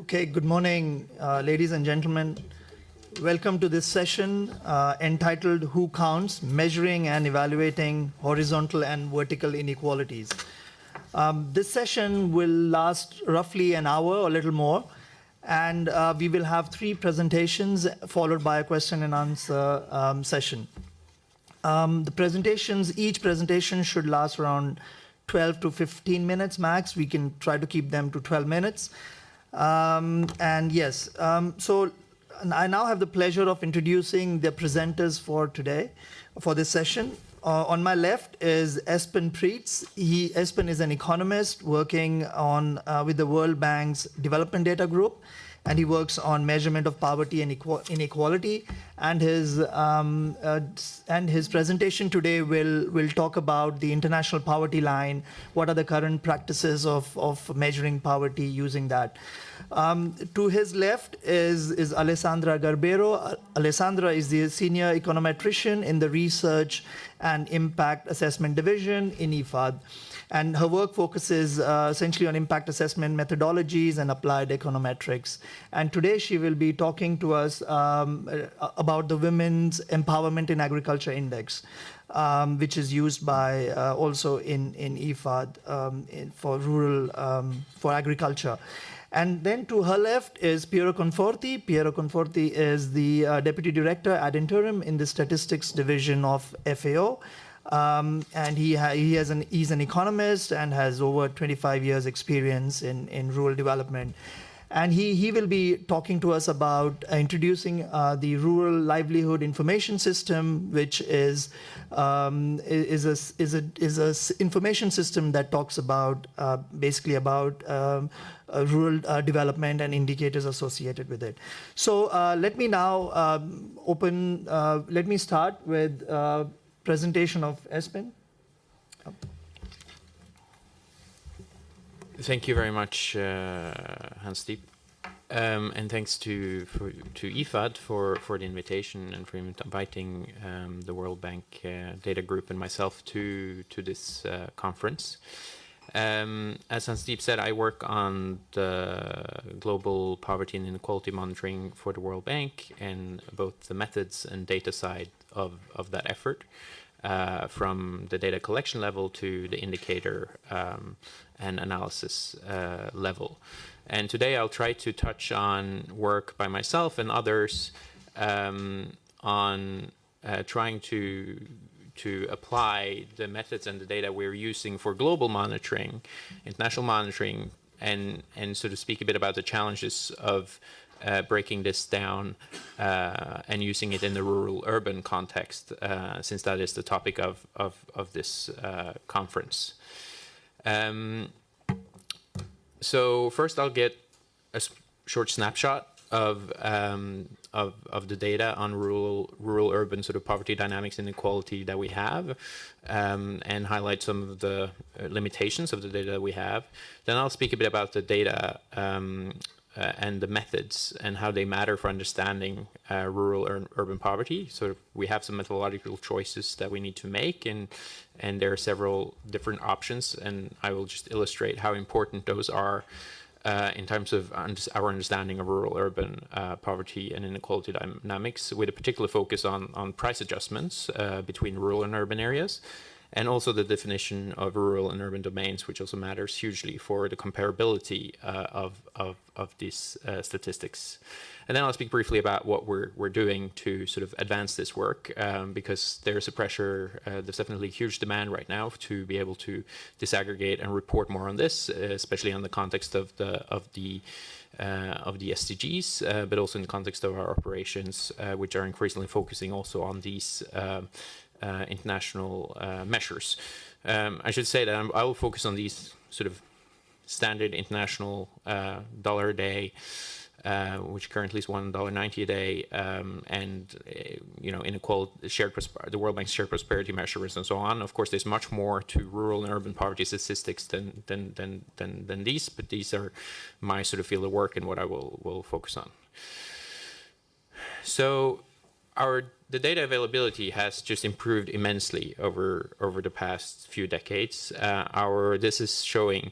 Okay, good morning, ladies and gentlemen. Welcome to this session entitled Who Counts? Measuring and Evaluating Horizontal and Vertical Inequalities. This session will last roughly an hour or a little more, and we will have 3 presentations followed by a question and answer session. Each presentation should last around 12 to 15 minutes max. We can try to keep them to 12 minutes. So I now have the pleasure of introducing the presenters for today, for this session. On my left is Espen Prydz. Espen is an economist working on with the World Bank's Development Data Group, and he works on measurement of poverty and inequality. And his presentation today will talk about the international poverty line. What are the current practices of measuring poverty using that? To his left is Alessandra Garbero. Alessandra is the senior econometrician in the Research and Impact Assessment Division in IFAD. And her work focuses essentially on impact assessment methodologies and applied econometrics. And today she will be talking to us about the Women's Empowerment in Agriculture Index, which is used by also in IFAD for agriculture. And then to her left is Piero Conforti. Piero Conforti is the Deputy Director ad interim in the Statistics Division of FAO. And he's an economist and has over 25 years experience in rural development. And he will be talking to us about introducing the Rural Livelihood Information System, which is a information system that talks about basically about rural development and indicators associated with it. So let me now let me start with presentation of Espen. Thank you very much, Hans-Diep. And thanks to IFAD for the invitation and for inviting the World Bank Data Group and myself to this conference. As Hans-Diep said, I work on the global poverty and inequality monitoring for the World Bank and both the methods and data side of that effort, from the data collection level to the indicator and analysis level. And today I'll try to touch on work by myself and others on trying to apply the methods and the data we're using for global monitoring, international monitoring, and so to speak a bit about the challenges of breaking this down and using it in the rural-urban context, since that is the topic of this conference. So first I'll get a short snapshot of the data on rural-urban sort of poverty dynamics and inequality that we have, and highlight some of the limitations of the data that we have. Then I'll speak a bit about the data and the methods and how they matter for understanding rural and urban poverty. So we have some methodological choices that we need to make, and there are several different options, and I will just illustrate how important those are in terms of our understanding of rural-urban poverty and inequality dynamics, with a particular focus on price adjustments between rural and urban areas, and also the definition of rural and urban domains, which also matters hugely for the comparability of these statistics. And then I'll speak briefly about what we're doing to sort of advance this work, because there's a pressure, there's definitely huge demand right now to be able to disaggregate and report more on this, especially in the context of the SDGs, but also in the context of our operations, which are increasingly focusing also on these international measures. I should say that I will focus on these sort of standard international dollar a day, which currently is $1.90 a day, and inequality, the World Bank's shared prosperity measures and so on. Of course, there's much more to rural and urban poverty statistics than these, but these are my sort of field of work and what I will focus on. So the data availability has just improved immensely over the past few decades. This is showing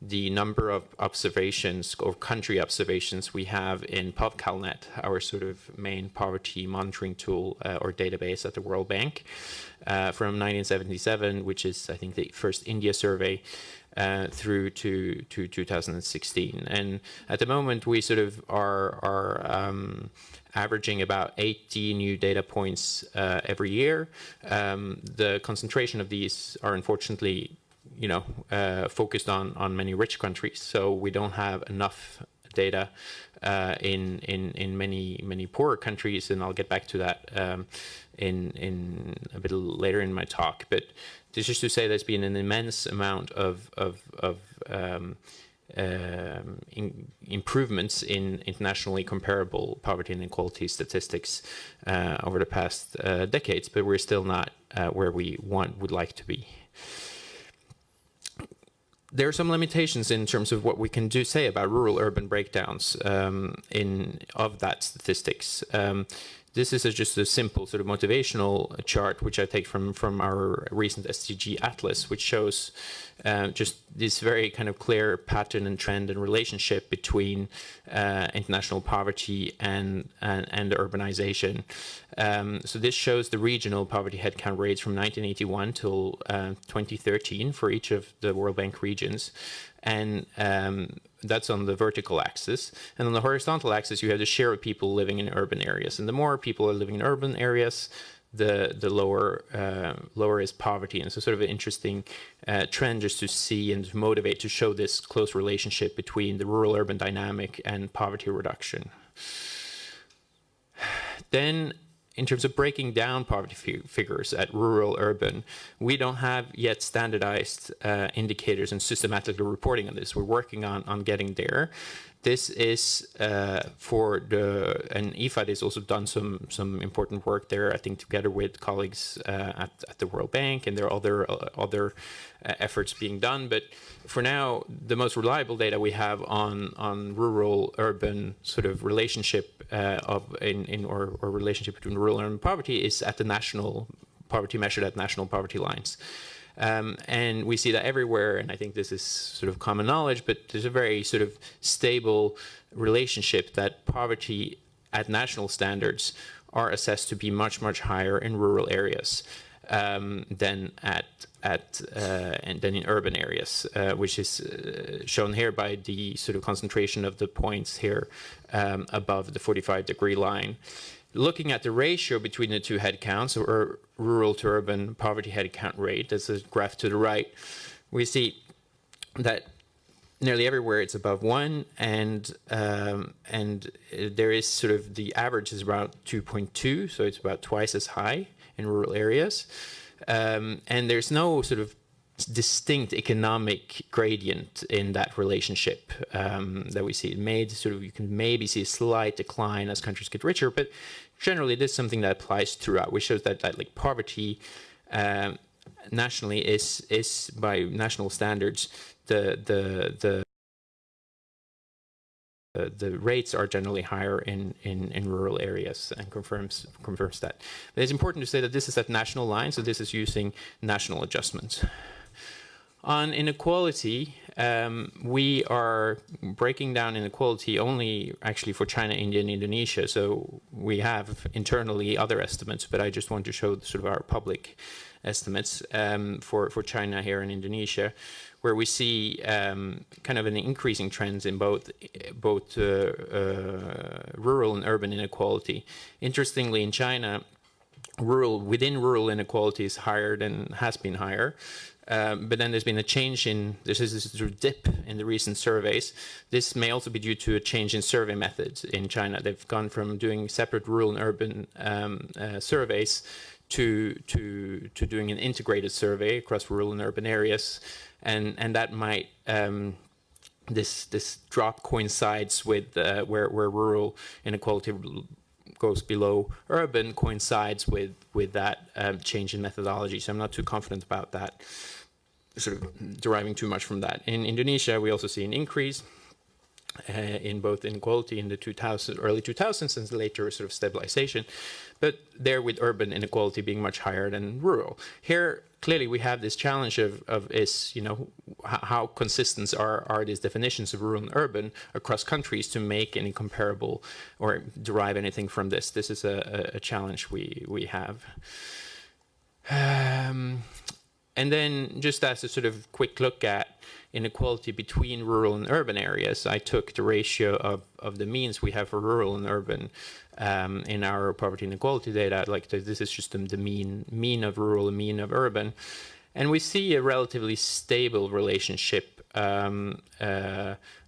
the number of observations or country observations we have in PubCalNet, our sort of main poverty monitoring tool or database at the World Bank, from 1977, which is, I think, the first India survey, through to 2016. And at the moment, we sort of are averaging about 80 new data points every year. The concentration of these are unfortunately, focused on many rich countries, so we don't have enough data in many poorer countries, and I'll get back to that in a bit later in my talk. But this is to say there's been an immense amount of improvements in internationally comparable poverty and inequality statistics over the past decades, but we're still not where we would like to be. There are some limitations in terms of what we can say about rural-urban breakdowns of that statistics. This is just a simple sort of motivational chart, which I take from our recent SDG Atlas, which shows just this very kind of clear pattern and trend and relationship between international poverty and urbanization. So this shows the regional poverty headcount rates from 1981 till 2013 for each of the World Bank regions. And that's on the vertical axis. And on the horizontal axis, you have the share of people living in urban areas. And the more people are living in urban areas, the lower is poverty. And so sort of an interesting trend just to see and to motivate to show this close relationship between the rural-urban dynamic and poverty reduction. Then, in terms of breaking down poverty figures at rural-urban, we don't have yet standardized indicators and systematically reporting on this. We're working on getting there. This is and IFAD has also done some important work there, I think, together with colleagues at the World Bank, and there are other efforts being done. But for now, the most reliable data we have on rural-urban sort of relationship or relationship between rural and urban poverty is at the national poverty measured at national poverty lines. And we see that everywhere, and I think this is sort of common knowledge, but there's a very sort of stable relationship that poverty at national standards are assessed to be much higher in rural areas than in urban areas, which is shown here by the sort of concentration of the points here above the 45-degree line. Looking at the ratio between the two headcounts, or rural to urban poverty headcount rate, that's the graph to the right, we see that nearly everywhere it's above 1, and there is sort of the average is about 2.2, so it's about twice as high in rural areas, and there's no sort of distinct economic gradient in that relationship that we see. You can maybe see a slight decline as countries get richer, but generally this is something that applies throughout, which shows that like poverty nationally is by national standards the rates are generally higher in rural areas, and confirms that. But it's important to say that this is at national line, so this is using national adjustments. On inequality, we are breaking down inequality only actually for China, India, and Indonesia. So we have internally other estimates, but I just want to show sort of our public estimates for China here and Indonesia, where we see kind of an increasing trends in both rural and urban inequality. Interestingly, in China, within rural inequality is higher than has been higher. But then there's been a change this sort of dip in the recent surveys. This may also be due to a change in survey methods in China. They've gone from doing separate rural and urban surveys to doing an integrated survey across rural and urban areas, and that might this drop coincides with where rural inequality goes below urban, coincides with that change in methodology. So I'm not too confident about that, sort of deriving too much from that. In Indonesia, we also see an increase. in both inequality in the early 2000s and later sort of stabilization, but there with urban inequality being much higher than rural. Here, clearly, we have this challenge of how consistent are these definitions of rural and urban across countries to make any comparable or derive anything from this. This is a challenge we have. And then just as a sort of quick look at inequality between rural and urban areas, I took the ratio of the means we have for rural and urban in our poverty inequality data. Like this is just the mean of rural and mean of urban. And we see a relatively stable relationship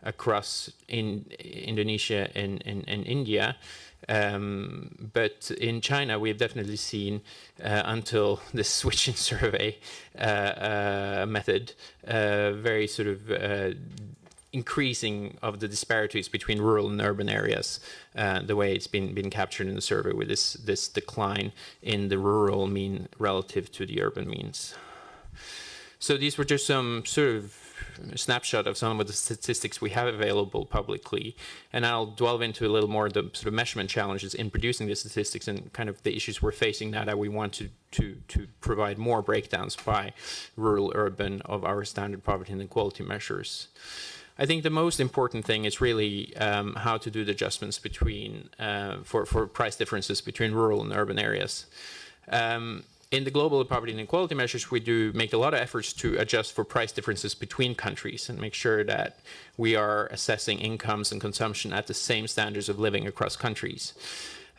across in Indonesia and India. But in China, we've definitely seen, until the switch in survey method, very sort of increasing of the disparities between rural and urban areas, the way it's been captured in the survey, with this decline in the rural mean relative to the urban means. So these were just some sort of snapshot of some of the statistics we have available publicly, and I'll delve into a little more the sort of measurement challenges in producing the statistics and kind of the issues we're facing now that we want to provide more breakdowns by rural urban of our standard poverty and inequality measures. I think the most important thing is really how to do the adjustments between for price differences between rural and urban areas. In the global poverty and inequality measures, we do make a lot of efforts to adjust for price differences between countries and make sure that we are assessing incomes and consumption at the same standards of living across countries.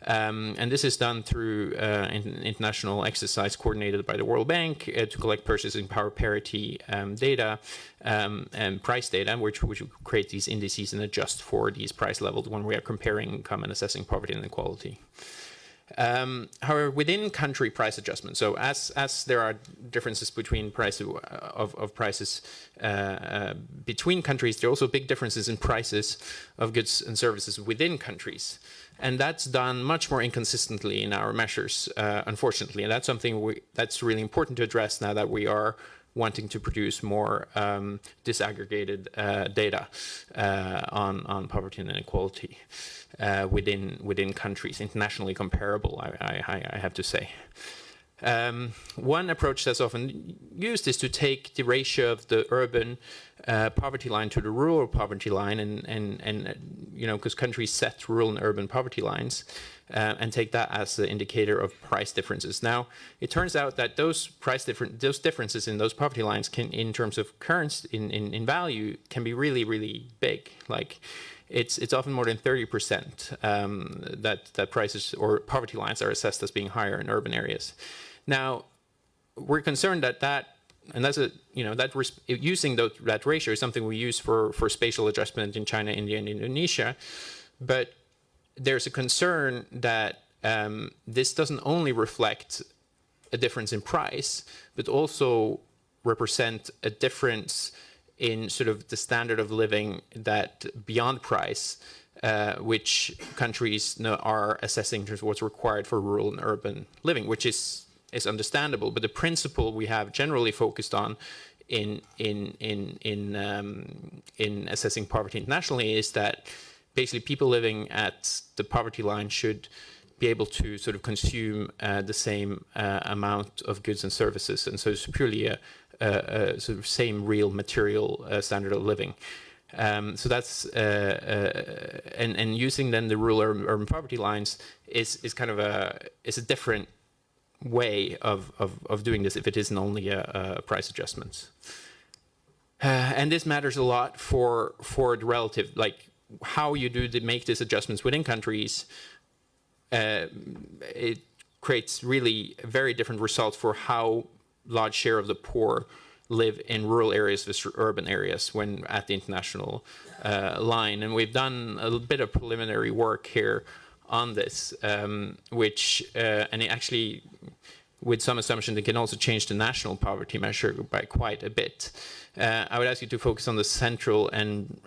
And this is done through international exercise coordinated by the World Bank to collect purchasing power parity data and price data, which create these indices and adjust for these price levels when we are comparing income and assessing poverty and inequality. However, within country price adjustments, so as there are differences between prices between countries, there are also big differences in prices of goods and services within countries. And that's done much more inconsistently in our measures, unfortunately. And that's something that's really important to address now that we are wanting to produce more disaggregated data on poverty and inequality within countries, internationally comparable, I have to say. One approach that's often used is to take the ratio of the urban poverty line to the rural poverty line, and because countries set rural and urban poverty lines, and take that as the indicator of price differences. Now, it turns out that those differences in those poverty lines can, in terms of currency, in value, can be really, really big. Like, it's often more than 30% that prices or poverty lines are assessed as being higher in urban areas. Now, we're concerned that and that's using that ratio is something we use for spatial adjustment in China, India, and Indonesia, but there's a concern that this doesn't only reflect a difference in price, but also represent a difference in sort of the standard of living that beyond price, which countries are assessing in terms of what's required for rural and urban living, which is understandable. But the principle we have generally focused on in assessing poverty internationally is that basically people living at the poverty line should be able to sort of consume the same amount of goods and services, and so it's purely a sort of same real material standard of living. So that's and using then the rural urban poverty lines is kind of a different way of doing this if it isn't only a price adjustments. And this matters a lot for the relative, like how you make these adjustments within countries. It creates really very different results for how large share of the poor live in rural areas versus urban areas when at the international line. And we've done a bit of preliminary work here on this, which, and it actually, with some assumption, it can also change the national poverty measure by quite a bit. I would ask you to focus on the central and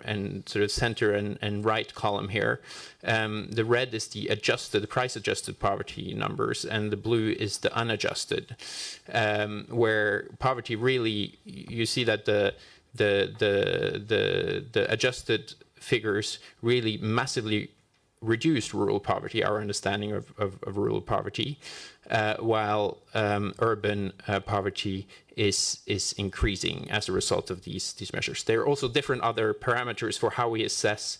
sort of center and right column here. The red is the price adjusted poverty numbers, and the blue is the unadjusted, where poverty really, you see that the adjusted figures really massively reduced rural poverty, our understanding of rural poverty, while urban poverty is increasing as a result of these measures. There are also different other parameters for how we assess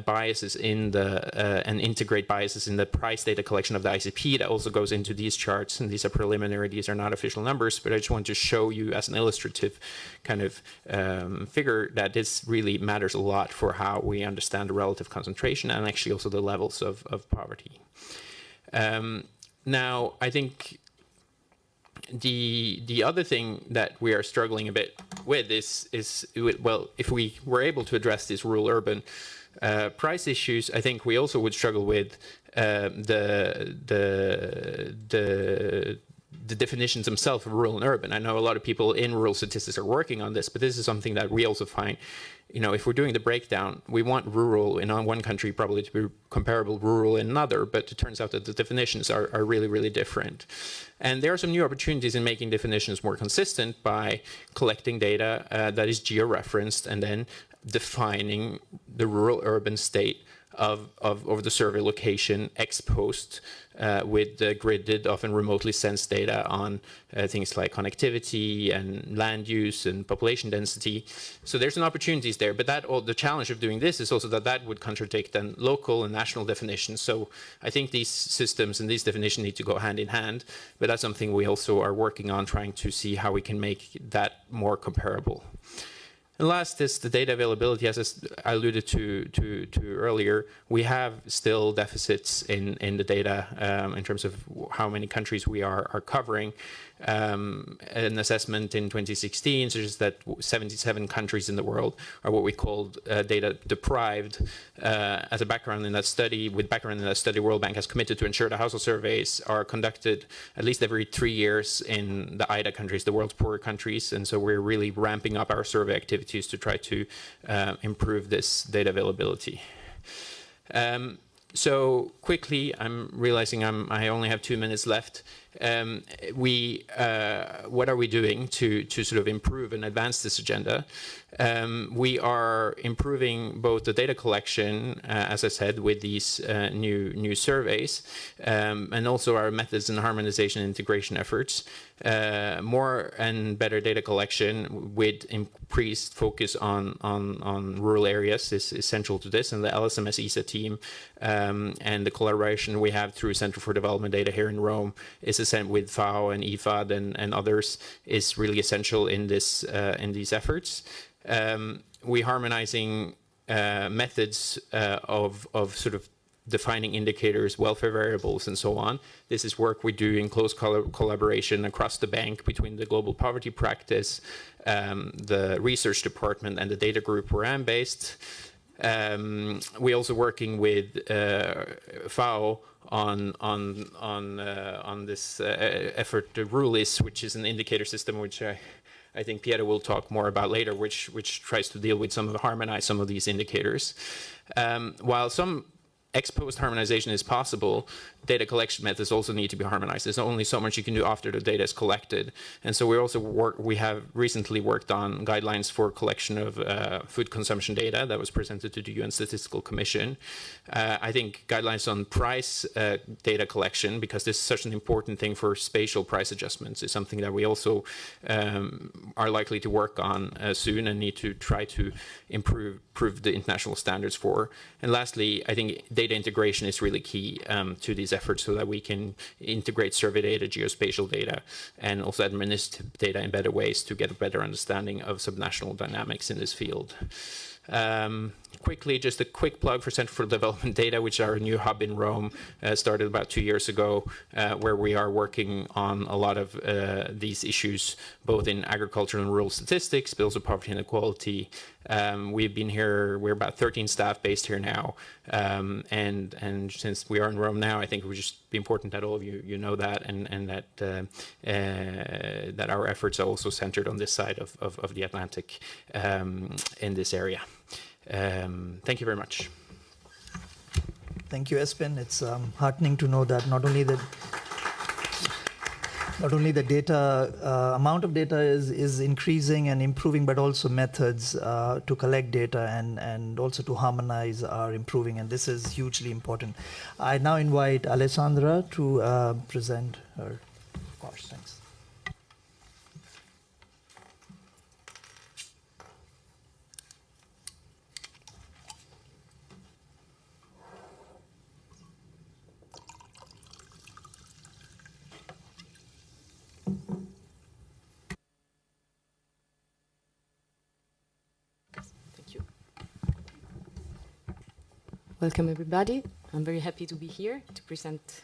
biases in the and integrate biases in the price data collection of the ICP that also goes into these charts, and these are preliminary, these are not official numbers, but I just want to show you as an illustrative kind of figure that this really matters a lot for how we understand the relative concentration and actually also the levels of poverty. Now, I think the other thing that we are struggling a bit with is well, if we were able to address these rural-urban price issues, I think we also would struggle with the definitions themselves of rural and urban. I know a lot of people in rural statistics are working on this, but this is something that we also find, if we're doing the breakdown, we want rural in one country probably to be comparable rural in another, but it turns out that the definitions are really, really different. And there are some new opportunities in making definitions more consistent by collecting data that is geo-referenced and then defining the rural-urban state of the survey location ex post with the gridded, often remotely sensed data on things like connectivity and land use and population density. So there's some opportunities there, but the challenge of doing this is also that would contradict then local and national definitions. So I think these systems and these definitions need to go hand in hand, but that's something we also are working on, trying to see how we can make that more comparable. And last is the data availability. As I alluded to earlier, we have still deficits in the data in terms of how many countries we are covering. An assessment in 2016 suggests that 77 countries in the world are what we called data deprived. As a background in that study, World Bank has committed to ensure that household surveys are conducted at least every 3 years in the IDA countries, the world's poorer countries, and so we're really ramping up our survey activities to try to improve this data availability. So quickly, I'm realizing I only have 2 minutes left. What are we doing to sort of improve and advance this agenda? We are improving both the data collection, as I said, with these new surveys, and also our methods and harmonization and integration efforts. More and better data collection with increased focus on rural areas is essential to this, and the LSMS ESA team and the collaboration we have through Center for Development Data here in Rome is with FAO and IFAD and others is really essential in this in these efforts. We're harmonizing methods of sort of defining indicators, welfare variables, and so on. This is work we do in close collaboration across the bank between the Global Poverty Practice, the research department, and the data group where I'm based. We're also working with FAO on this effort, the RULIS, which is an indicator system which I think Piero will talk more about later, which tries to deal with harmonize some of these indicators. While some ex-post harmonization is possible, data collection methods also need to be harmonized. There's only so much you can do after the data is collected. And so we have recently worked on guidelines for collection of food consumption data that was presented to the UN Statistical Commission. I think guidelines on price data collection, because this is such an important thing for spatial price adjustments, is something that we also are likely to work on soon and need to try to improve the international standards for. And lastly, I think data integration is really key to these efforts so that we can integrate survey data, geospatial data, and also administrative data in better ways to get a better understanding of subnational dynamics in this field. Quickly, just a quick plug for Center for Development Data, which is our new hub in Rome, started about 2 years ago, where we are working on a lot of these issues, both in agriculture and rural statistics, but also poverty and inequality. We've been here, we're about 13 staff based here now, and since we are in Rome now, I think it would just be important that all of you know that, and that our efforts are also centered on this side of the Atlantic in this area. Thank you very much. Thank you, Espen. It's heartening to know that not only not only the data, amount of data is increasing and improving, but also methods to collect data and also to harmonize are improving, and this is hugely important. I now invite Alessandra to present her course. Thanks. Thank you. Welcome, everybody. I'm very happy to be here to present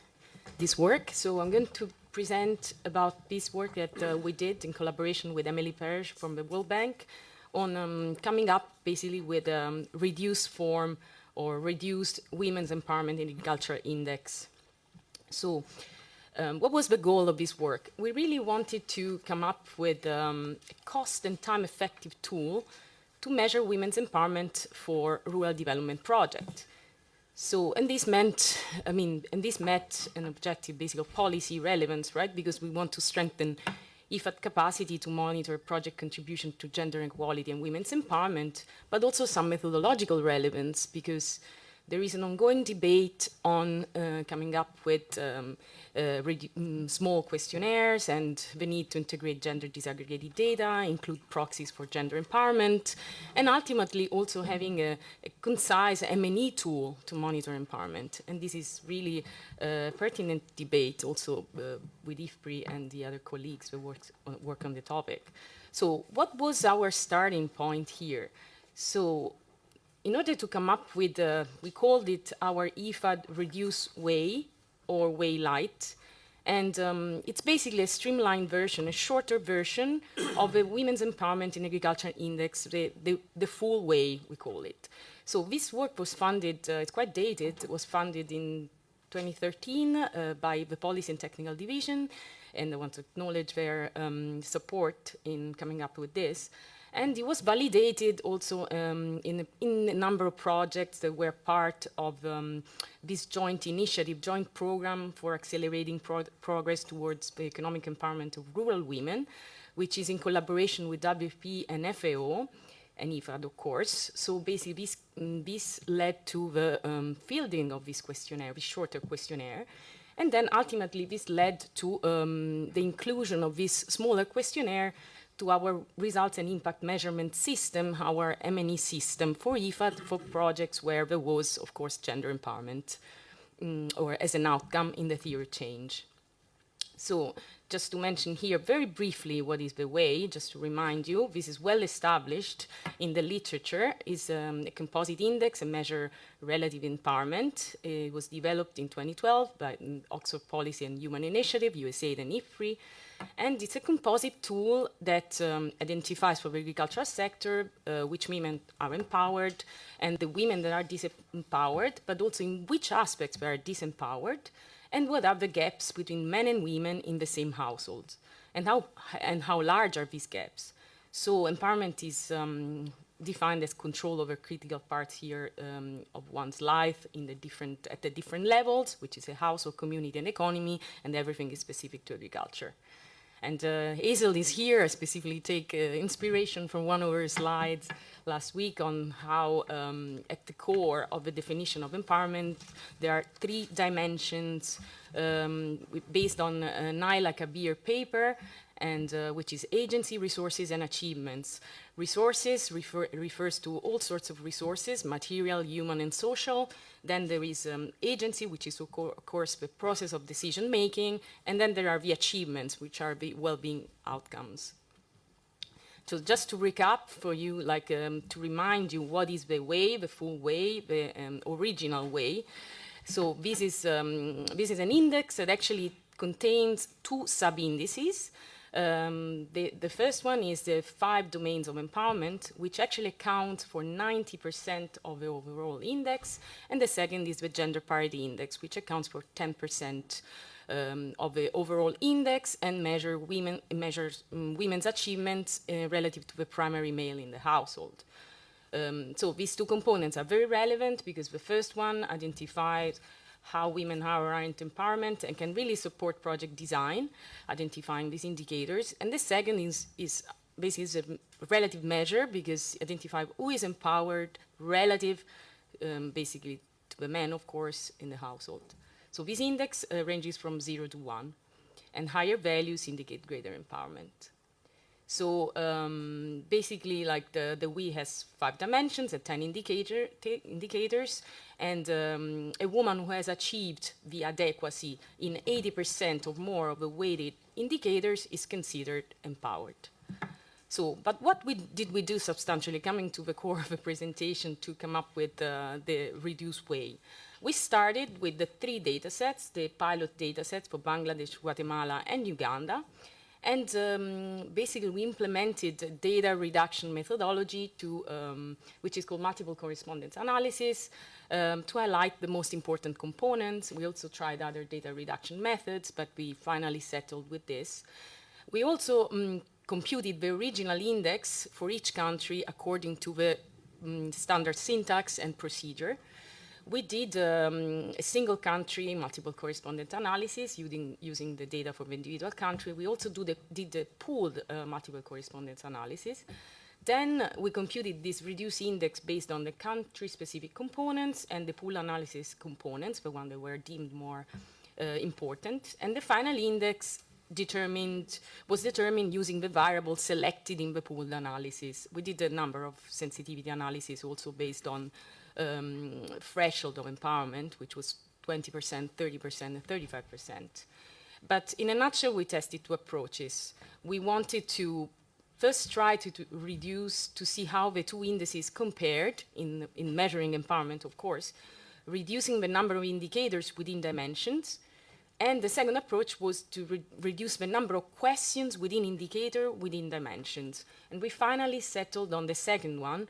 this work. So I'm going to present about this work that we did in collaboration with Emily Parrish from the World Bank on coming up basically with reduced form or reduced women's empowerment in agriculture index. So what was the goal of this work? We really wanted to come up with a cost and time effective tool to measure women's empowerment for rural development projects. So, and this meant, and this met an objective basically of policy relevance, right? Because we want to strengthen IFAD capacity to monitor project contribution to gender equality and women's empowerment, but also some methodological relevance, because there is an ongoing debate on coming up with small questionnaires and the need to integrate gender disaggregated data, include proxies for gender empowerment, and ultimately also having a concise M&E tool to monitor empowerment. And this is really a pertinent debate also with IFPRI and the other colleagues who work on the topic. So what was our starting point here? So in order to come up with, we called it our IFAD reduce way or way light. And it's basically a streamlined version, a shorter version of a Women's Empowerment in Agriculture Index, the full way, we call it. So this work was funded, it's quite dated, it was funded in 2013 by the Policy and Technical Division, and I want to acknowledge their support in coming up with this. And it was validated also in a number of projects that were part of this joint initiative, joint program for accelerating progress towards the economic empowerment of rural women, which is in collaboration with WFP and FAO, and IFAD, of course. So basically, this led to the fielding of this questionnaire, this shorter questionnaire. And then ultimately, this led to the inclusion of this smaller questionnaire to our results and impact measurement system, our M&E system for IFAD, for projects where there was, of course, gender empowerment or as an outcome in the theory change. So just to mention here very briefly what is the way, just to remind you, this is well established in the literature, is a composite index, a measure relative empowerment. It was developed in 2012 by Oxford Policy and Human Initiative, USAID and IFPRI. And it's a composite tool that identifies for the agricultural sector which women are empowered and the women that are disempowered, but also in which aspects they are disempowered, and what are the gaps between men and women in the same households, and how large are these gaps. So empowerment is defined as control over critical parts here of one's life at the different levels, which is a household, community, and economy, and everything is specific to agriculture. And Hazel is here. I specifically take inspiration from one of her slides last week on how at the core of the definition of empowerment, there are 3 dimensions based on Naila Kabir paper, and which is agency, resources, and achievements. Resources refers to all sorts of resources, material, human, and social. Then there is agency, which is, of course, the process of decision-making. And then there are the achievements, which are the well-being outcomes. So just to recap for you, to remind you what is the way, the full way, the original way. So this is an index that actually contains 2 sub-indices. The first one is the 5 domains of empowerment, which actually account for 90% of the overall index. And the second is the gender parity index, which accounts for 10% of the overall index and measures women's achievements relative to the primary male in the household. So these 2 components are very relevant because the first one identifies how women are in empowerment and can really support project design, identifying these indicators. And the second is basically a relative measure, because identify who is empowered relative, basically to the men, of course, in the household. So this index ranges from 0 to 1, and higher values indicate greater empowerment. So basically, like the we has 5 dimensions and 10 indicators, and a woman who has achieved the adequacy in 80% or more of the weighted indicators is considered empowered. So, but what did we do substantially, coming to the core of the presentation, to come up with the reduced way? We started with the 3 data sets, the pilot data sets for Bangladesh, Guatemala, and Uganda. And basically, we implemented a data reduction methodology which is called multiple correspondence analysis, to highlight the most important components. We also tried other data reduction methods, but we finally settled with this. We also computed the original index for each country according to the standard syntax and procedure. We did a single country multiple correspondent analysis using the data from the individual country. We also did the pooled multiple correspondence analysis. Then we computed this reduced index based on the country-specific components and the pool analysis components, the ones that were deemed more important. And the final index was determined using the variables selected in the pooled analysis. We did a number of sensitivity analysis also based on threshold of empowerment, which was 20%, 30%, and 35%. But in a nutshell, we tested 2 approaches. We wanted to first try to reduce, to see how the 2 indices compared in measuring empowerment, of course, reducing the number of indicators within dimensions. And the second approach was to reduce the number of questions within indicator within dimensions. And we finally settled on the second one,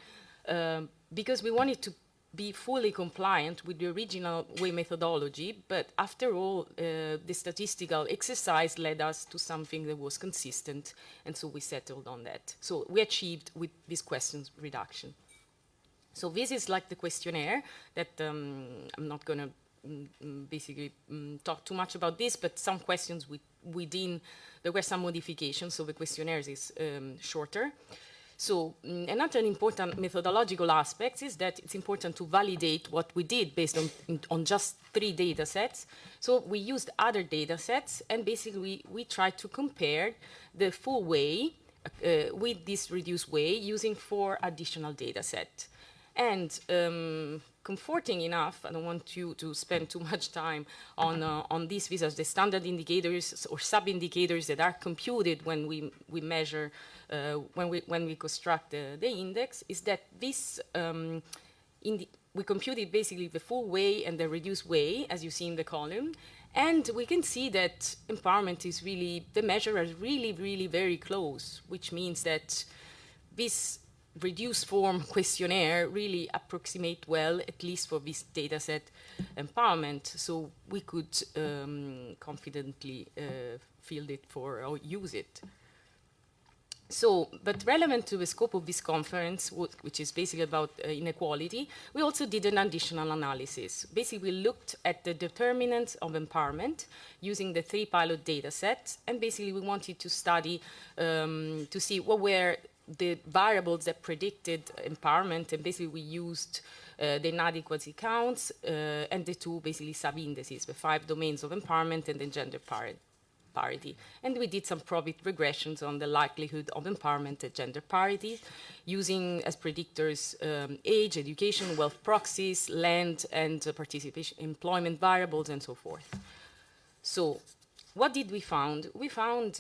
because we wanted to be fully compliant with the original way methodology, but after all, the statistical exercise led us to something that was consistent, and so we settled on that. So we achieved with this questions reduction. So this is like the questionnaire that I'm not going to basically talk too much about this, but some questions within, there were some modifications, so the questionnaire is shorter. So another important methodological aspect is that it's important to validate what we did based on just 3 data sets. So we used other data sets, and basically we tried to compare the full way with this reduced way using 4 additional data sets. And comforting enough, I don't want you to spend too much time on this. These are the standard indicators or sub-indicators that are computed when we measure, when we construct the index, is that this, we computed basically the full way and the reduced way, as you see in the column. And we can see that empowerment is really, the measure is really, really very close, which means that this reduced form questionnaire really approximate well, at least for this data set, empowerment. So we could confidently field it for or use it. So, but relevant to the scope of this conference, which is basically about inequality, we also did an additional analysis. Basically, we looked at the determinants of empowerment using the 3 pilot data sets, and basically we wanted to study, to see what were the variables that predicted empowerment, and basically we used the inadequacy counts and the 2 basically sub-indices, the 5 domains of empowerment and the gender parity. And we did some probit regressions on the likelihood of empowerment and gender parity, using as predictors age, education, wealth proxies, land, and participation, employment variables, and so forth. So what did we find? We found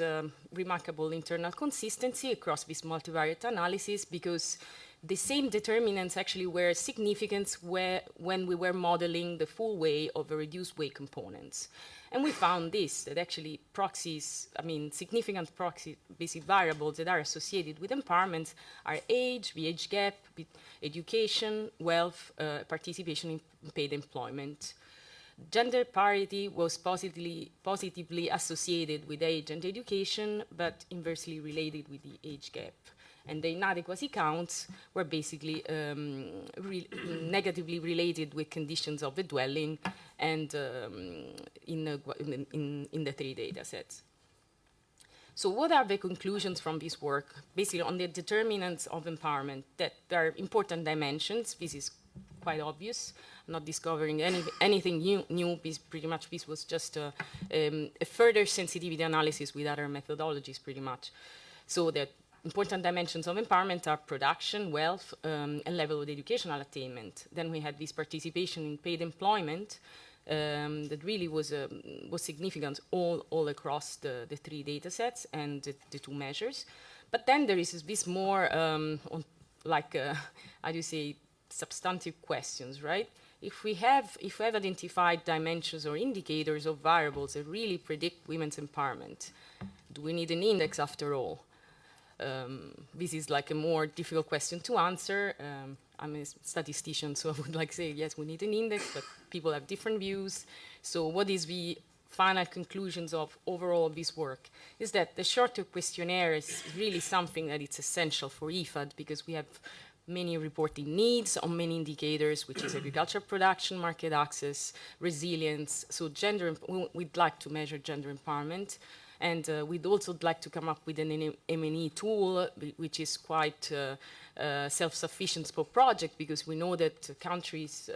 remarkable internal consistency across this multivariate analysis, because the same determinants actually were significant when we were modeling the full way of the reduced way components. And we found this, that actually proxies, significant proxy basic variables that are associated with empowerment are age, the age gap, education, wealth, participation in paid employment. Gender parity was positively associated with age and education, but inversely related with the age gap. And the inadequacy counts were basically negatively related with conditions of the dwelling and in the 3 data sets. So what are the conclusions from this work? Basically on the determinants of empowerment, that there are important dimensions. This is quite obvious. I'm not discovering anything new. Pretty much this was just a further sensitivity analysis with other methodologies pretty much. So the important dimensions of empowerment are production, wealth, and level of educational attainment. Then we had this participation in paid employment, that really was significant all across the 3 data sets and the 2 measures. But then there is this more, how do you say, substantive questions, right? If we have identified dimensions or indicators of variables that really predict women's empowerment, do we need an index after all? This is like a more difficult question to answer. I'm a statistician, so I would like to say, yes, we need an index, but people have different views. So what is the final conclusions of overall this work? Is that the shorter questionnaire is really something that it's essential for IFAD, because we have many reporting needs on many indicators, which is agricultural production, market access, resilience. So we'd like to measure gender empowerment. And we'd also like to come up with an M&E tool, which is quite self-sufficient for project, because we know that countries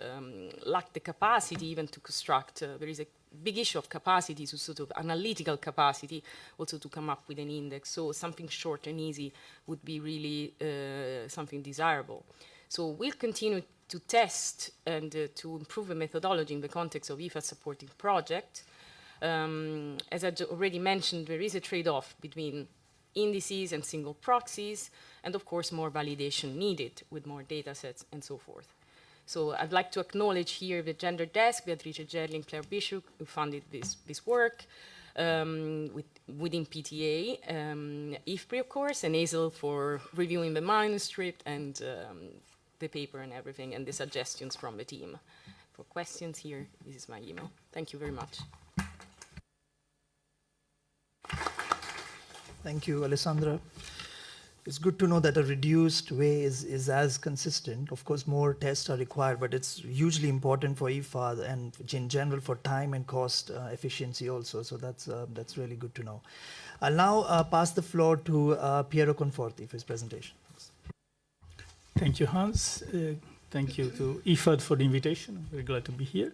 lack the capacity even to construct. There is a big issue of capacity, so sort of analytical capacity, also to come up with an index. So something short and easy would be really something desirable. So we'll continue to test and to improve the methodology in the context of IFAD supporting project. As I already mentioned, there is a trade-off between indices and single proxies, and of course more validation needed with more data sets and so forth. So I'd like to acknowledge here the Gender Desk, Beatrice Gelli and Claire Bishop, who funded this work within PTA, IFPRI, of course, and Hazel for reviewing the manuscript and the paper and everything, and the suggestions from the team. For questions here, this is my email. Thank you very much. Thank you, Alessandra. It's good to know that a reduced way is as consistent. Of course, more tests are required, but it's hugely important for IFAD and in general for time and cost efficiency also. So that's really good to know. I'll now pass the floor to Piero Conforti for his presentation. Thank you, Hans. Thank you to IFAD for the invitation. I'm very glad to be here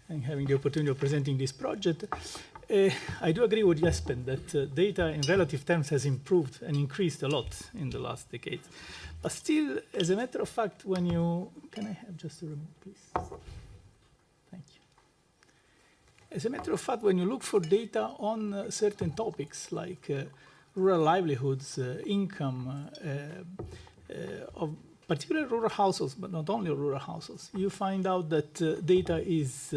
and having the opportunity of presenting this project. I do agree with Espen that data in relative terms has improved and increased a lot in the last decades. But still, as a matter of fact, when you... Can I have just a remote, please? Thank you. As a matter of fact, when you look for data on certain topics like rural livelihoods, income, of particularly rural households, but not only rural households, you find out that data is...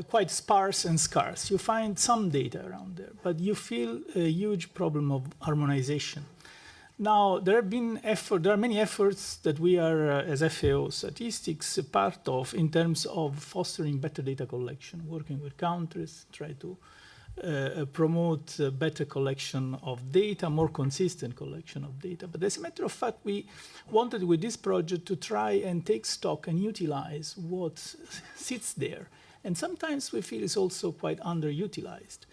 quite sparse and scarce. You find some data around there, but you feel a huge problem of harmonization. Now, there are many efforts that we are, as FAO Statistics, part of in terms of fostering better data collection, working with countries, try to promote better collection of data, more consistent collection of data. But as a matter of fact, we wanted with this project to try and take stock and utilize what sits there. And sometimes we feel it's also quite underutilized.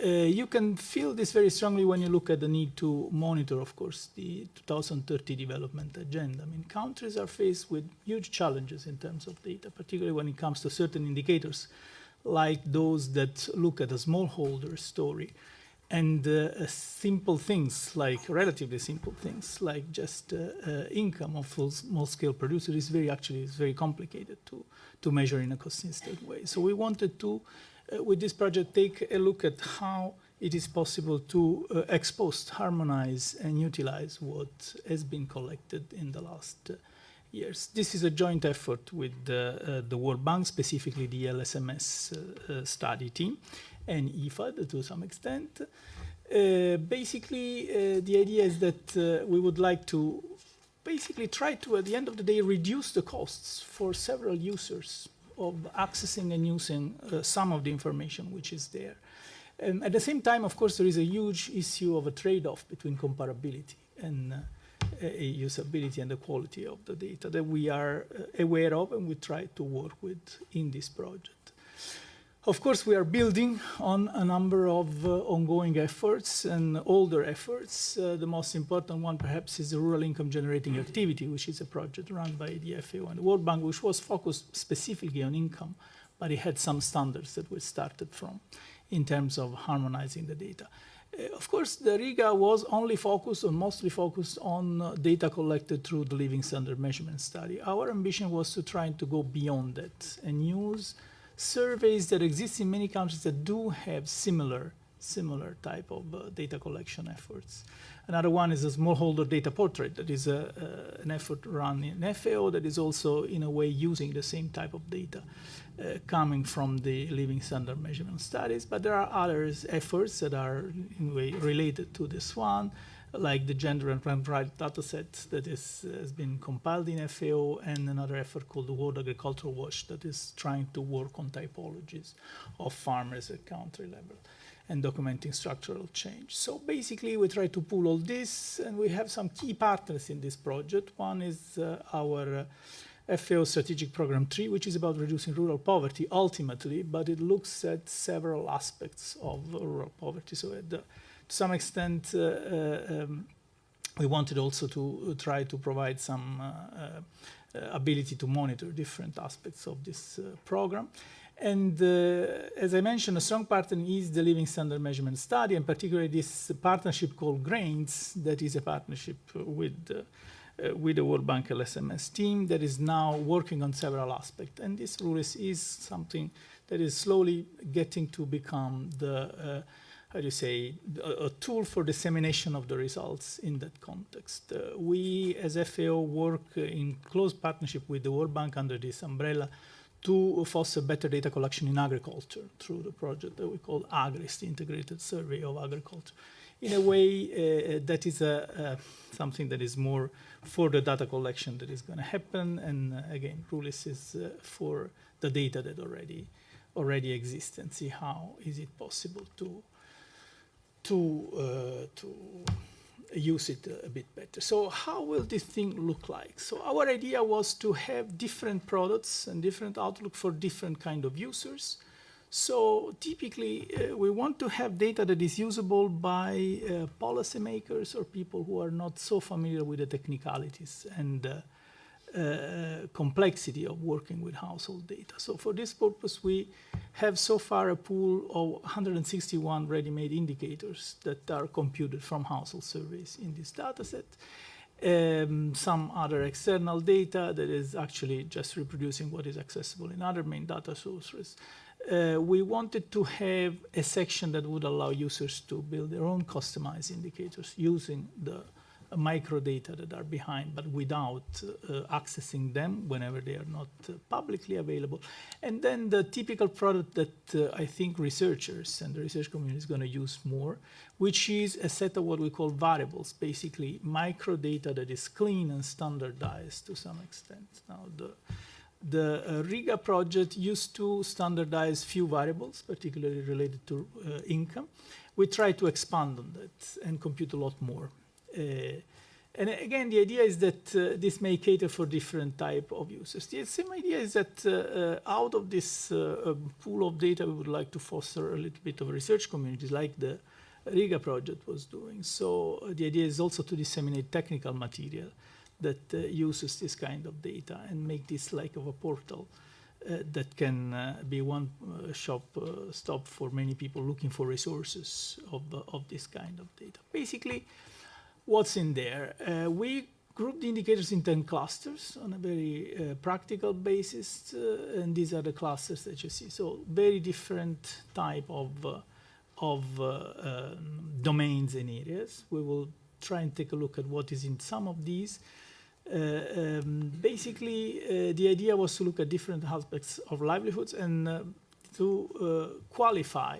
You can feel this very strongly when you look at the need to monitor, of course, the 2030 development agenda. I mean, countries are faced with huge challenges in terms of data, particularly when it comes to certain indicators, like those that look at a smallholder story. And simple things, like relatively simple things, like just income of small-scale producers is very complicated to measure in a consistent way. So we wanted to, with this project, take a look at how it is possible to ex post harmonize and utilize what has been collected in the last years. This is a joint effort with the World Bank, specifically the LSMS study team, and IFAD to some extent. Basically, the idea is that we would like to basically try to, at the end of the day, reduce the costs for several users of accessing and using some of the information which is there. And at the same time, of course, there is a huge issue of a trade-off between comparability and usability and the quality of the data that we are aware of and we try to work with in this project. Of course, we are building on a number of ongoing efforts and older efforts. The most important one, perhaps, is the rural income generating activity, which is a project run by the FAO and the World Bank, which was focused specifically on income, but it had some standards that we started from in terms of harmonizing the data. Of course, the Riga was only focused or mostly focused on data collected through the Living Standard Measurement Study. Our ambition was to try to go beyond that and use surveys that exist in many countries that do have similar type of data collection efforts. Another one is a smallholder data portrait that is an effort run in FAO that is also in a way using the same type of data coming from the Living Standard Measurement Studies, but there are other efforts that are in a way related to this one, like the gender and plant right dataset that has been compiled in FAO, and another effort called the World Agricultural Watch that is trying to work on typologies of farmers at country level and documenting structural change. So basically we try to pull all this, and we have some key partners in this project. One is our FAO Strategic Program 3, which is about reducing rural poverty ultimately, but it looks at several aspects of rural poverty. So to some extent, we wanted also to try to provide some ability to monitor different aspects of this program. And as I mentioned, a strong partner is the Living Standard Measurement Study, and particularly this partnership called GRAINS, that is a partnership with the World Bank LSMS team that is now working on several aspects. And this RURIS is something that is slowly getting to become the, a tool for dissemination of the results in that context. We, as FAO, work in close partnership with the World Bank under this umbrella to foster better data collection in agriculture through the project that we call AGRIS, the Integrated Survey of Agriculture. In a way, that is something that is more for the data collection that is going to happen. And again, RULIS is for the data that already exists, and see how is it possible to use it a bit better. So how will this thing look like? So our idea was to have different products and different outlook for different kind of users. So typically, we want to have data that is usable by policymakers or people who are not so familiar with the technicalities and complexity of working with household data. So for this purpose, we have so far a pool of 161 ready-made indicators that are computed from household surveys in this data set. Some other external data that is actually just reproducing what is accessible in other main data sources. We wanted to have a section that would allow users to build their own customized indicators using the microdata that are behind, but without accessing them whenever they are not publicly available. And then the typical product that I think researchers and the research community is going to use more, which is a set of what we call variables, basically microdata that is clean and standardized to some extent. Now, the Riga project used to standardize few variables, particularly related to income. We try to expand on that and compute a lot more. And again, the idea is that this may cater for different type of users. The same idea is that out of this pool of data, we would like to foster a little bit of research communities like the Riga project was doing. So the idea is also to disseminate technical material that uses this kind of data and make this like of a portal that can be one stop for many people looking for resources of this kind of data. Basically, what's in there? We grouped the indicators in 10 clusters on a very practical basis, and these are the clusters that you see. So very different type of domains and areas. We will try and take a look at what is in some of these. Basically, the idea was to look at different aspects of livelihoods and to qualify,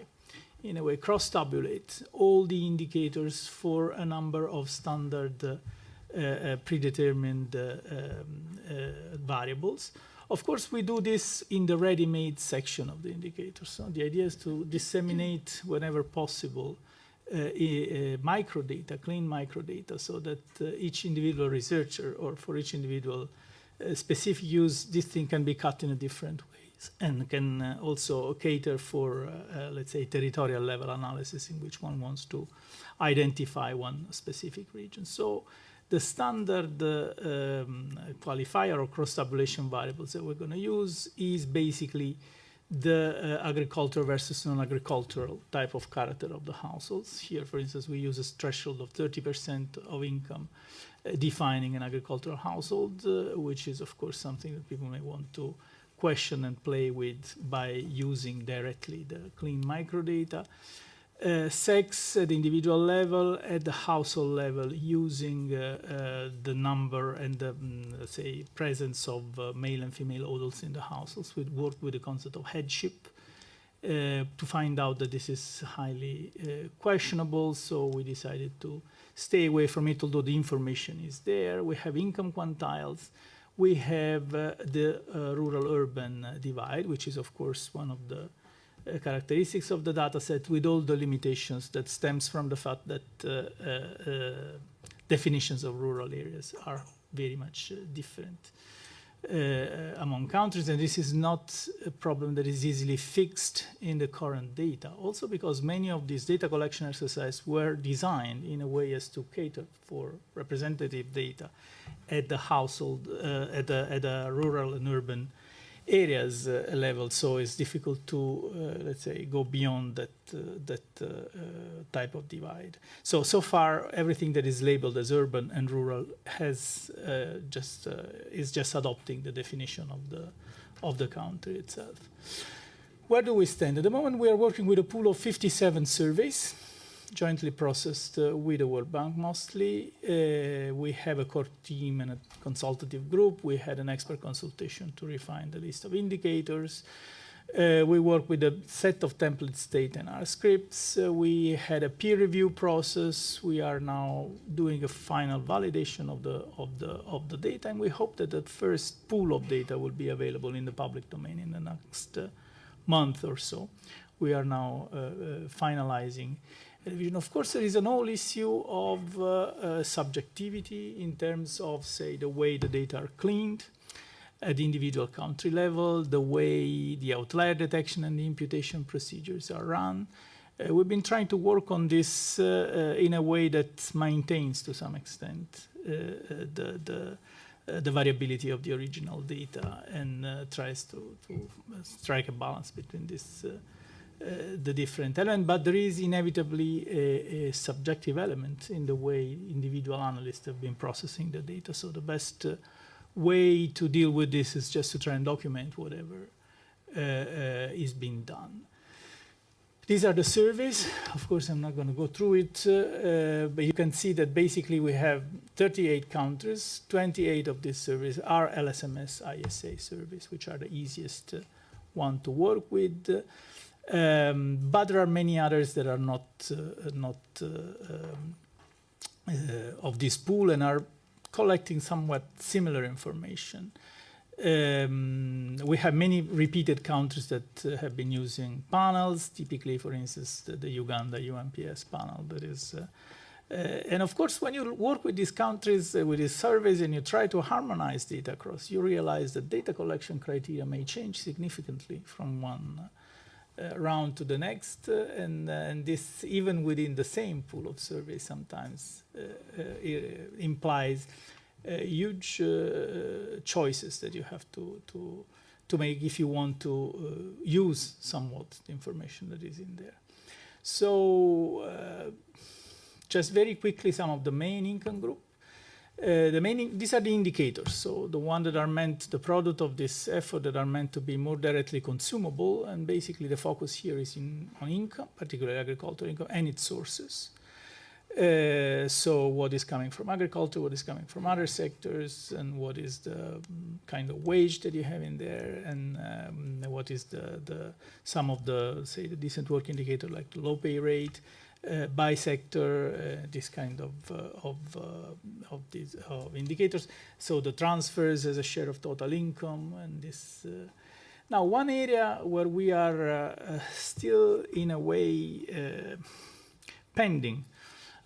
in a way, cross-tabulate all the indicators for a number of standard predetermined variables. Of course, we do this in the ready-made section of the indicator. So the idea is to disseminate whenever possible microdata, clean microdata, so that each individual researcher or for each individual specific use, this thing can be cut in a different ways and can also cater for, let's say, territorial level analysis in which one wants to identify one specific region. So the standard qualifier or cross-tabulation variables that we're going to use is basically the agricultural versus non-agricultural type of character of the households. Here, for instance, we use a threshold of 30% of income defining an agricultural household, which is, of course, something that people may want to question and play with by using directly the clean microdata. Sex at the individual level, at the household level, using the number and the, let's say, presence of male and female adults in the households. We work with the concept of headship to find out that this is highly questionable, so we decided to stay away from it, although the information is there. We have income quantiles. We have the rural-urban divide, which is, of course, one of the characteristics of the data set with all the limitations that stems from the fact that definitions of rural areas are very much different among countries, and this is not a problem that is easily fixed in the current data. Also because many of these data collection exercises were designed in a way as to cater for representative data at the household, at the rural and urban areas level, so it's difficult to, let's say, go beyond that type of divide. So far, everything that is labeled as urban and rural has is just adopting the definition of the country itself. Where do we stand? At the moment, we are working with a pool of 57 surveys, jointly processed with the World Bank mostly. We have a core team and a consultative group. We had an expert consultation to refine the list of indicators. We work with a set of template state and R scripts. We had a peer review process. We are now doing a final validation of the data, and we hope that the first pool of data will be available in the public domain in the next month or so. We are now finalizing. Of course, there is an whole issue of subjectivity in terms of, say, the way the data are cleaned at the individual country level, the way the outlier detection and the imputation procedures are run. We've been trying to work on this in a way that maintains, to some extent, the variability of the original data and tries to strike a balance between this the different elements, but there is inevitably a subjective element in the way individual analysts have been processing the data. So the best way to deal with this is just to try and document whatever is being done. These are the surveys. Of course, I'm not going to go through it, but you can see that basically we have 38 countries. 28 of these surveys are LSMS ISA surveys, which are the easiest one to work with. But there are many others that are not of this pool and are collecting somewhat similar information. We have many repeated countries that have been using panels, typically, for instance, the Uganda UNPS panel that is. And of course, when you work with these countries, with these surveys, and you try to harmonize data across, you realize that data collection criteria may change significantly from one round to the next, and this, even within the same pool of surveys, sometimes implies huge choices that you have to make if you want to use somewhat the information that is in there. So just very quickly, some of the main income group. These are the indicators, so the ones that are meant, the product of this effort that are meant to be more directly consumable, and basically the focus here is on income, particularly agricultural income, and its sources. So what is coming from agriculture, what is coming from other sectors, and what is the kind of wage that you have in there, and what is some of the, say, the decent work indicator like the low pay rate, by sector, this kind of indicators. So the transfers as a share of total income, and this. Now, one area where we are still in a way pending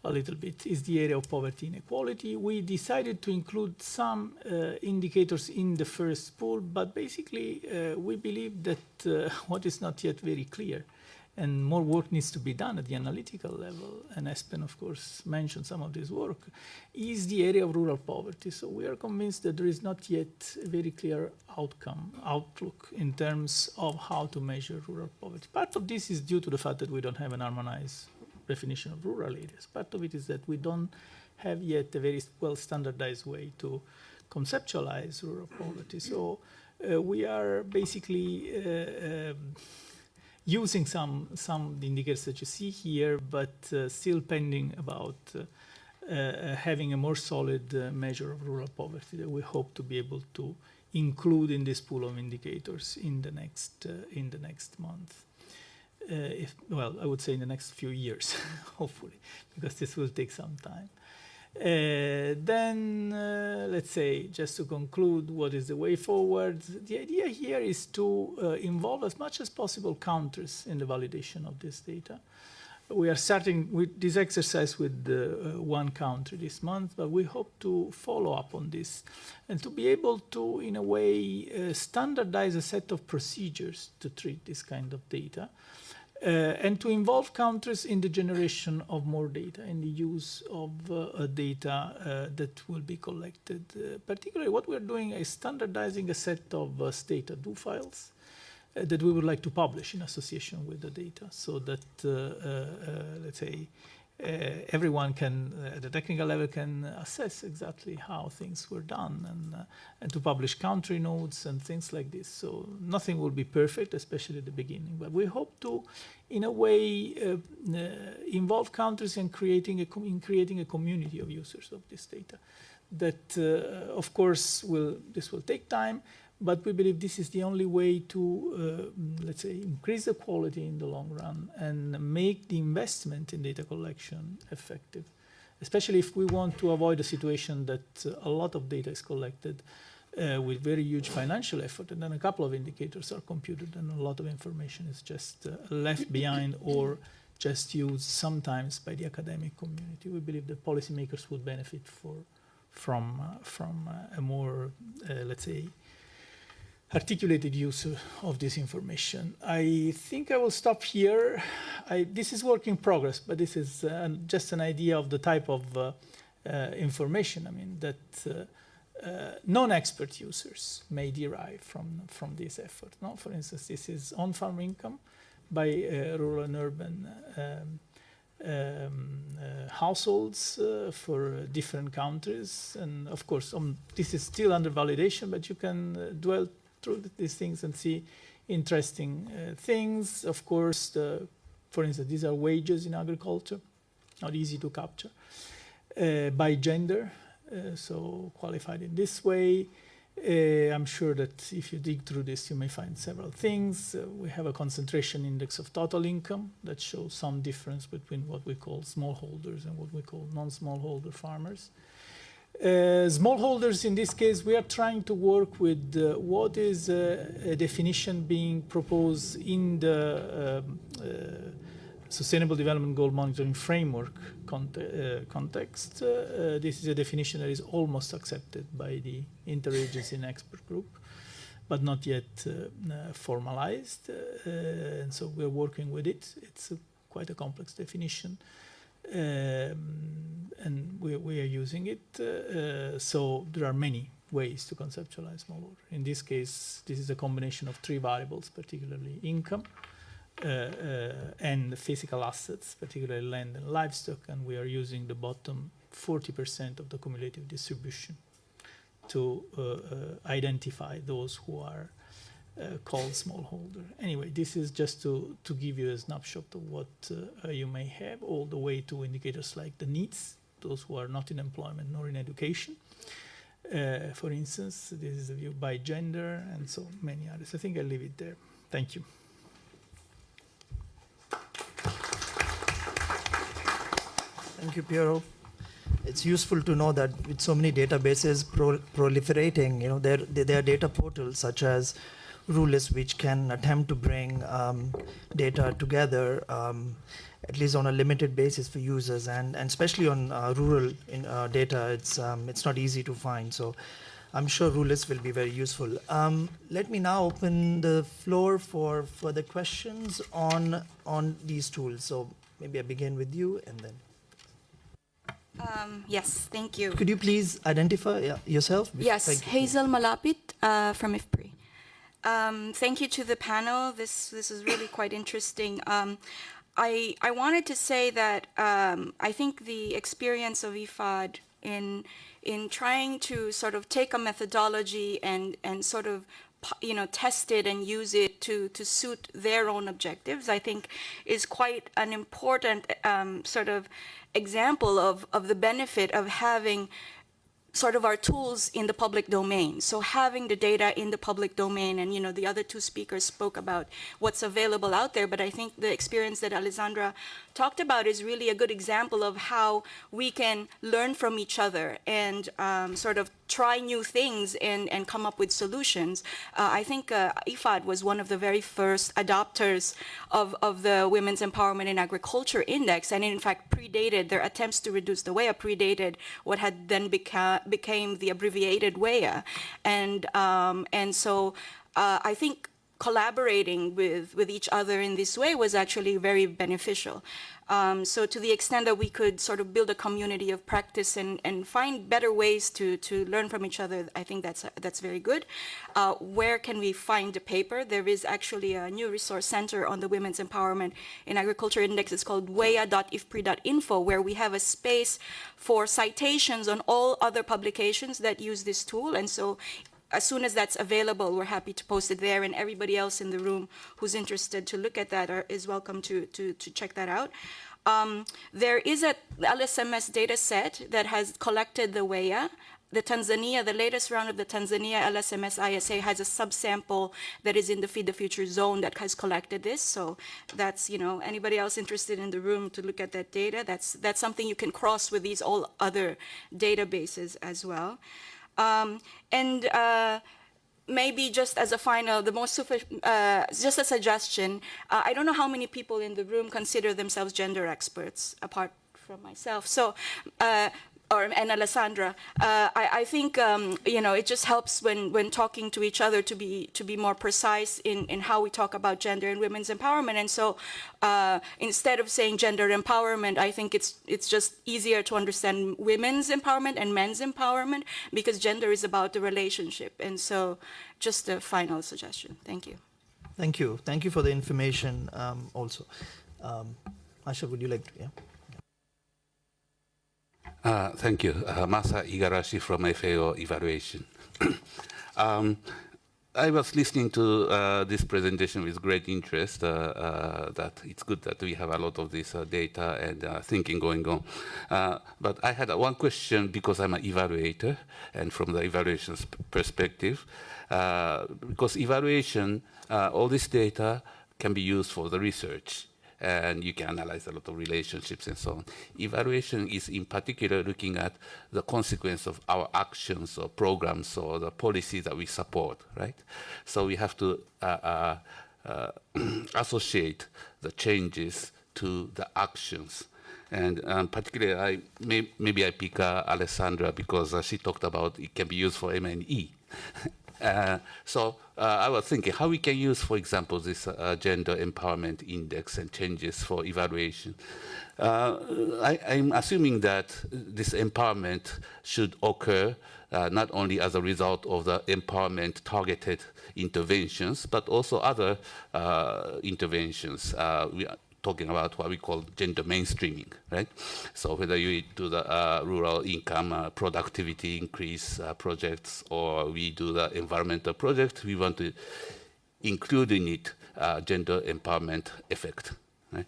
a little bit is the area of poverty inequality. We decided to include some indicators in the first pool, but basically we believe that what is not yet very clear, and more work needs to be done at the analytical level, and Espen, of course, mentioned some of this work, is the area of rural poverty. So we are convinced that there is not yet a very clear outlook in terms of how to measure rural poverty. Part of this is due to the fact that we don't have an harmonized definition of rural areas. Part of it is that we don't have yet a very well standardized way to conceptualize rural poverty. So we are basically using some indicators that you see here, but still pending about having a more solid measure of rural poverty that we hope to be able to include in this pool of indicators in the next month. I would say in the next few years, hopefully, because this will take some time. Then, let's say, just to conclude, what is the way forward? The idea here is to involve as much as possible countries in the validation of this data. We are starting with this exercise with one country this month, but we hope to follow up on this and to be able to, in a way, standardize a set of procedures to treat this kind of data. And to involve countries in the generation of more data, in the use of data that will be collected. Particularly what we're doing is standardizing a set of data do files that we would like to publish in association with the data, so that, let's say, everyone can, at the technical level, can assess exactly how things were done, and to publish country notes and things like this. So nothing will be perfect, especially at the beginning, but we hope to, in a way, involve countries in creating a community of users of this data. That, of course, this will take time, but we believe this is the only way to, let's say, increase the quality in the long run and make the investment in data collection effective, especially if we want to avoid a situation that a lot of data is collected with very huge financial effort, and then a couple of indicators are computed and a lot of information is just left behind or just used sometimes by the academic community. We believe that policymakers would benefit from a more, let's say, articulated use of this information. I think I will stop here. This is work in progress, but this is just an idea of the type of information, I mean, that non-expert users may derive from this effort. No? For instance, this is on-farm income by rural and urban households for different countries. And of course, this is still under validation, but you can dwell through these things and see interesting things. Of course, for instance, these are wages in agriculture, not easy to capture. By gender, so qualified in this way. I'm sure that if you dig through this, you may find several things. We have a concentration index of total income that shows some difference between what we call smallholders and what we call non-smallholder farmers. Smallholders, in this case, we are trying to work with what is a definition being proposed in the Sustainable Development Goal Monitoring Framework context. This is a definition that is almost accepted by the interagency and expert group, but not yet formalized. And so we're working with it. It's quite a complex definition. And we are using it. So there are many ways to conceptualize smallholder. In this case, this is a combination of three variables, particularly income and physical assets, particularly land and livestock, and we are using the bottom 40% of the cumulative distribution to identify those who are called smallholder. Anyway, this is just to give you a snapshot of what you may have, all the way to indicators like the needs, those who are not in employment nor in education. For instance, this is a view by gender and so many others. I think I'll leave it there. Thank you. Thank you, Piero. It's useful to know that with so many databases proliferating, there are data portals such as Rulis, which can attempt to bring data together, at least on a limited basis for users, and especially on rural data, it's not easy to find. So I'm sure Rulis will be very useful. Let me now open the floor for further questions on these tools. So maybe I begin with you, and then. Yes, thank you. Could you please identify yourself? Yes, Thank you. Hazel Malapit from IFPRI. Thank you to the panel. This is really quite interesting. I wanted to say that I think the experience of IFAD in trying to sort of take a methodology and sort of test it and use it to suit their own objectives, I think is quite an important sort of example of the benefit of having sort of our tools in the public domain. So having the data in the public domain, and the other two speakers spoke about what's available out there, but I think the experience that Alessandra talked about is really a good example of how we can learn from each other and sort of try new things and come up with solutions. I think IFAD was one of the very first adopters of the Women's Empowerment in Agriculture Index, and in fact predated their attempts to reduce the WEA, predated what had then became the abbreviated WEA. And so I think collaborating with each other in this way was actually very beneficial. So to the extent that we could sort of build a community of practice and find better ways to learn from each other, I think that's very good. Where can we find the paper? There is actually a new resource center on the Women's Empowerment in Agriculture Index. It's called wea.ifpri.info, where we have a space for citations on all other publications that use this tool. And so as soon as that's available, we're happy to post it there, and everybody else in the room who's interested to look at that is welcome to check that out. There is a LSMS data set that has collected the WEA. The latest round of the Tanzania LSMS ISA has a subsample that is in the Feed the Future zone that has collected this. So that's, anybody else interested in the room to look at that data, that's something you can cross with these all other databases as well. Maybe just as a final, just a suggestion, I don't know how many people in the room consider themselves gender experts, apart from myself. So, and Alessandra, I think it just helps when talking to each other to be more precise in how we talk about gender and women's empowerment. And so instead of saying gender empowerment, I think it's just easier to understand women's empowerment and men's empowerment, because gender is about the relationship. And so just a final suggestion. Thank you. Thank you. Thank you for the information also. Asha, would you like to? Yeah. Thank you. Masa Igarashi from FAO Evaluation. I was listening to this presentation with great interest, that it's good that we have a lot of this data and thinking going on. But I had one question, because I'm an evaluator, and from the evaluation perspective, because evaluation, all this data can be used for the research, and you can analyze a lot of relationships and so on. Evaluation is in particular looking at the consequence of our actions or programs or the policies that we support, right? So we have to associate the changes to the actions. And particularly, maybe I pick Alessandra because she talked about it can be used for M&E. So I was thinking how we can use, for example, this gender empowerment index and changes for evaluation. I'm assuming that this empowerment should occur not only as a result of the empowerment targeted interventions, but also other interventions. We are talking about what we call gender mainstreaming, right? So whether you do the rural income productivity increase projects, or we do the environmental project, we want to include in it gender empowerment effect, right?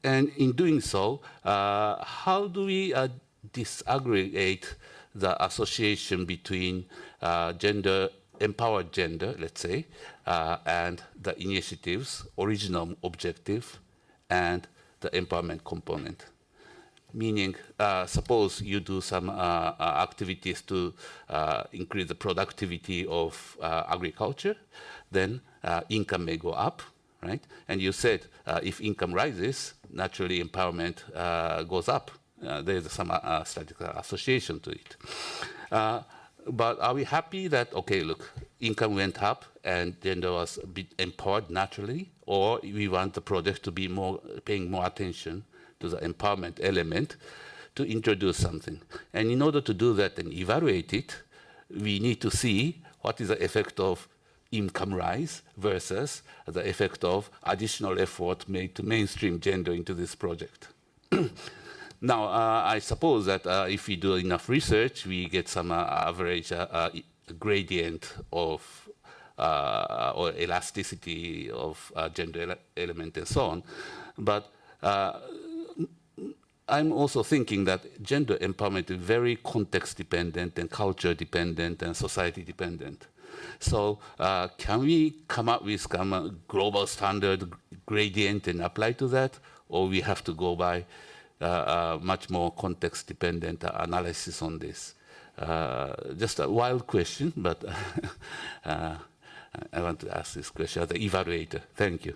And in doing so, how do we disaggregate the association between empowered gender, let's say, and the initiative's original objective and the empowerment component? meaning suppose you do some activities to increase the productivity of agriculture, then income may go up, right? And you said if income rises, naturally empowerment goes up. There's some statistical association to it. But are we happy that, okay, look, income went up and gender was a bit empowered naturally, or we want the project to be more paying more attention to the empowerment element to introduce something? And in order to do that and evaluate it, we need to see what is the effect of income rise versus the effect of additional effort made to mainstream gender into this project. Now, I suppose that if we do enough research, we get some average gradient of or elasticity of gender element and so on. But I'm also thinking that gender empowerment is very context dependent and culture dependent and society dependent. So can we come up with some global standard gradient and apply to that, or we have to go by much more context-dependent analysis on this? Just a wild question, but I want to ask this question as the evaluator. Thank you.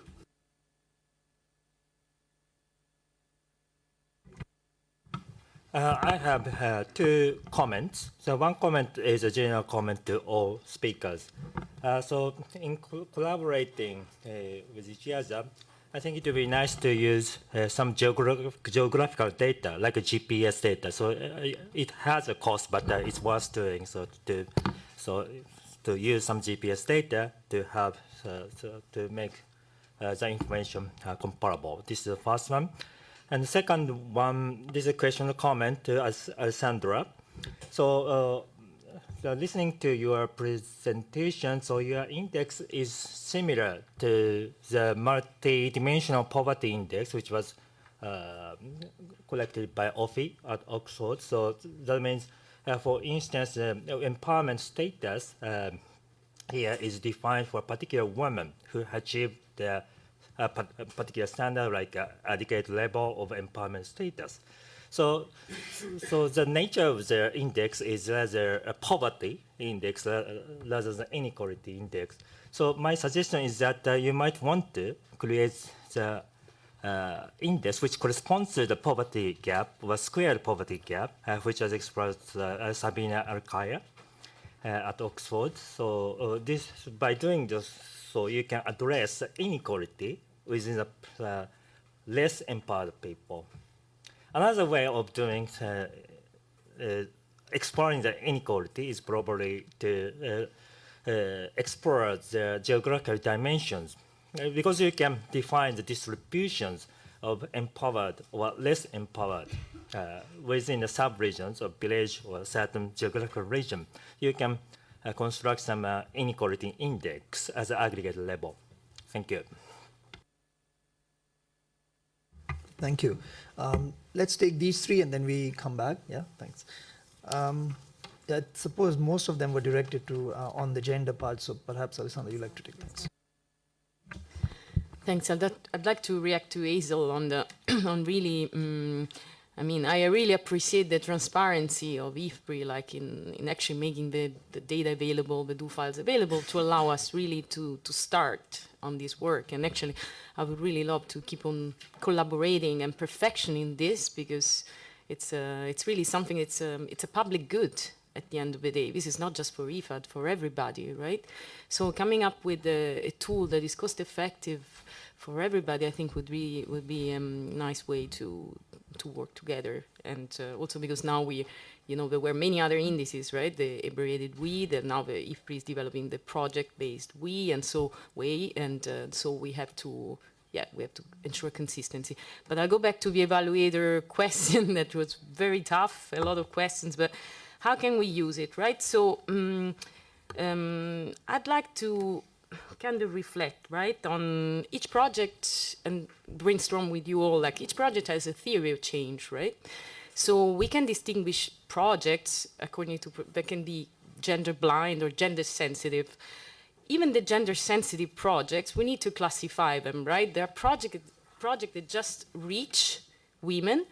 I have two comments. So one comment is a general comment to all speakers. So in collaborating with each other, I think it would be nice to use some geographical data, like a GPS data. So it has a cost, but it's worth doing. So to use some GPS data to have to make the information comparable. This is the first one. And the second one, this is a question or comment to Alessandra. So listening to your presentation, so your index is similar to the multi-dimensional poverty index, which was collected by OFI at Oxford. So that means, for instance, empowerment status here is defined for a particular woman who achieved the particular standard, like adequate level of empowerment status. So the nature of the index is rather a poverty index rather than inequality index. So my suggestion is that you might want to create the index which corresponds to the poverty gap, or squared poverty gap, which was expressed Sabina Alkaya at Oxford. So this, by doing this, so you can address inequality within the less empowered people. Another way of doing exploring the inequality is probably to explore the geographical dimensions, because you can define the distributions of empowered or less empowered within the sub-regions or village or a certain geographical region. You can construct some inequality index as an aggregate level. Thank you. Thank you. Let's take these three and then we come back. Yeah, thanks. I suppose most of them were directed to on the gender part, so perhaps Alessandra, you'd like to take that. Thanks. I'd like to react to Hazel on the on really. I mean, I really appreciate the transparency of IFPRI, like in actually making the data available, the do files available, to allow us really to start on this work. And actually, I would really love to keep on collaborating and perfectioning this, because it's really something. It's a public good at the end of the day. This is not just for IFAD, for everybody, right? So coming up with a tool that is cost effective for everybody, I think would be a nice way to work together. And also because now there were many other indices, right? The abbreviated WE, and now the IFPRI is developing the project-based WE, and so so we have to ensure consistency. But I'll go back to the evaluator question that was very tough, a lot of questions, but how can we use it, right? So I'd like to kind of reflect, right, on each project and brainstorm with you all. Like, each project has a theory of change, right? So we can distinguish projects according to, that can be gender blind or gender sensitive. Even the gender sensitive projects, we need to classify them, right? There are projects that just reach women,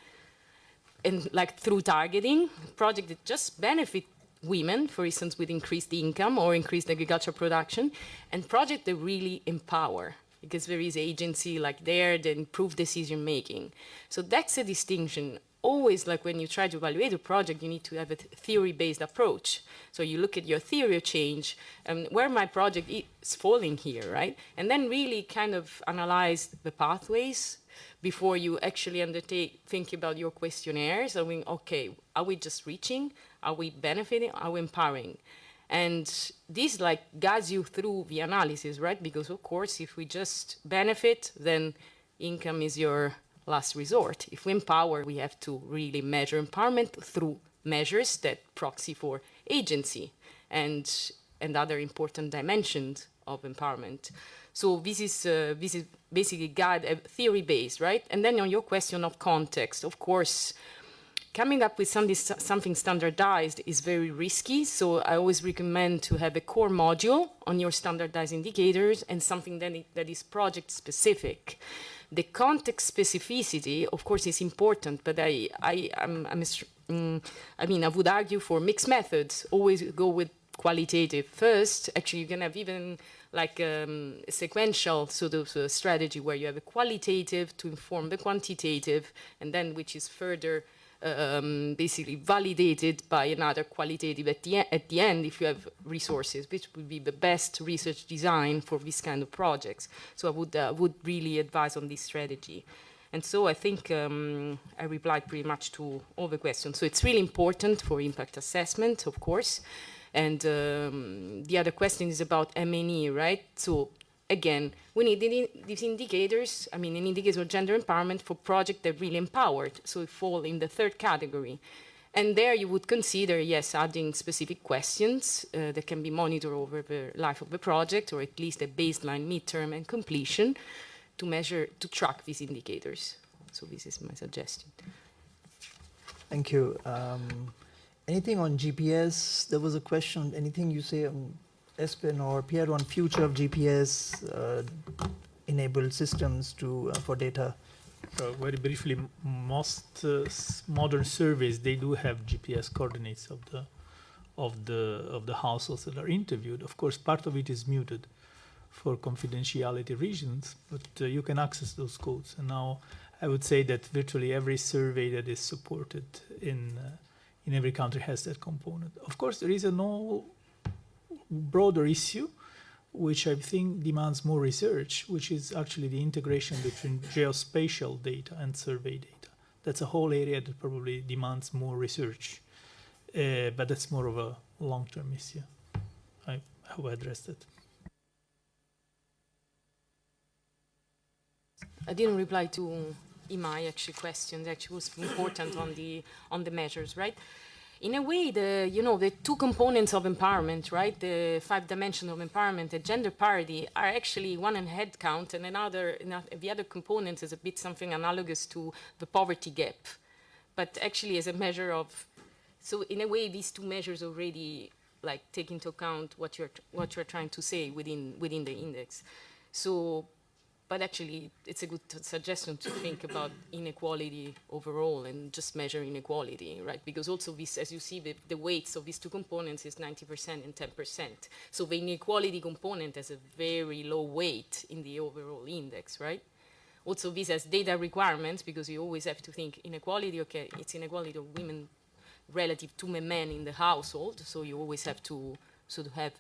and like through targeting, projects that just benefit women, for instance, with increased income or increased agricultural production, and projects that really empower, because there is agency like there that improve decision making. So that's a distinction. Always, like when you try to evaluate a project, you need to have a theory-based approach. So you look at your theory of change, where my project is falling here, right? And then really kind of analyze the pathways before you actually think about your questionnaires. I mean, okay, are we just reaching? Are we benefiting? Are we empowering? And this like guides you through the analysis, right? Because of course, if we just benefit, then income is your last resort. If we empower, we have to really measure empowerment through measures that proxy for agency and other important dimensions of empowerment. So this is basically guide theory-based, right? And then on your question of context, of course, coming up with something standardized is very risky. So I always recommend to have a core module on your standardized indicators and something that is project-specific. The context specificity, of course, is important, but I would argue for mixed methods. Always go with qualitative first. Actually, you can have even like a sequential sort of strategy where you have a qualitative to inform the quantitative, and then which is further basically validated by another qualitative at the end if you have resources, which would be the best research design for this kind of projects. So I would really advise on this strategy. And so I think I replied pretty much to all the questions. So it's really important for impact assessment, of course. And the other question is about M&E, right? So again, we need these indicators, an indicator of gender empowerment for projects that really empowered, so it fall in the third category. And there you would consider, yes, adding specific questions that can be monitored over the life of the project, or at least a baseline, midterm, and completion to track these indicators. So this is my suggestion. Thank you. Anything on GPS? There was a question. Anything you say on Espen or Piero on future of GPS enabled systems for data? Very briefly, most modern surveys, they do have GPS coordinates of the households that are interviewed. Of course, part of it is muted for confidentiality reasons, but you can access those codes. And now I would say that virtually every survey that is supported in every country has that component. Of course, there is a broader issue, which I think demands more research, which is actually the integration between geospatial data and survey data. That's a whole area that probably demands more research, but that's more of a long-term issue. I hope I addressed it. I didn't reply to Imai question. Actually, was important on the measures, right? In a way, the two components of empowerment, right? The 5 dimensions of empowerment, the gender parity, are actually one in head count, and the other component is a bit something analogous to the poverty gap, but actually as a measure of. So in a way, these two measures already like take into account what you're trying to say within the index. So. But actually, it's a good suggestion to think about inequality overall and just measure inequality, right? Because also this, as you see, the weights of these two components is 90% and 10%. So the inequality component has a very low weight in the overall index, right? Also, this has data requirements because you always have to think inequality, okay, it's inequality of women relative to men in the household. So you always have to sort of have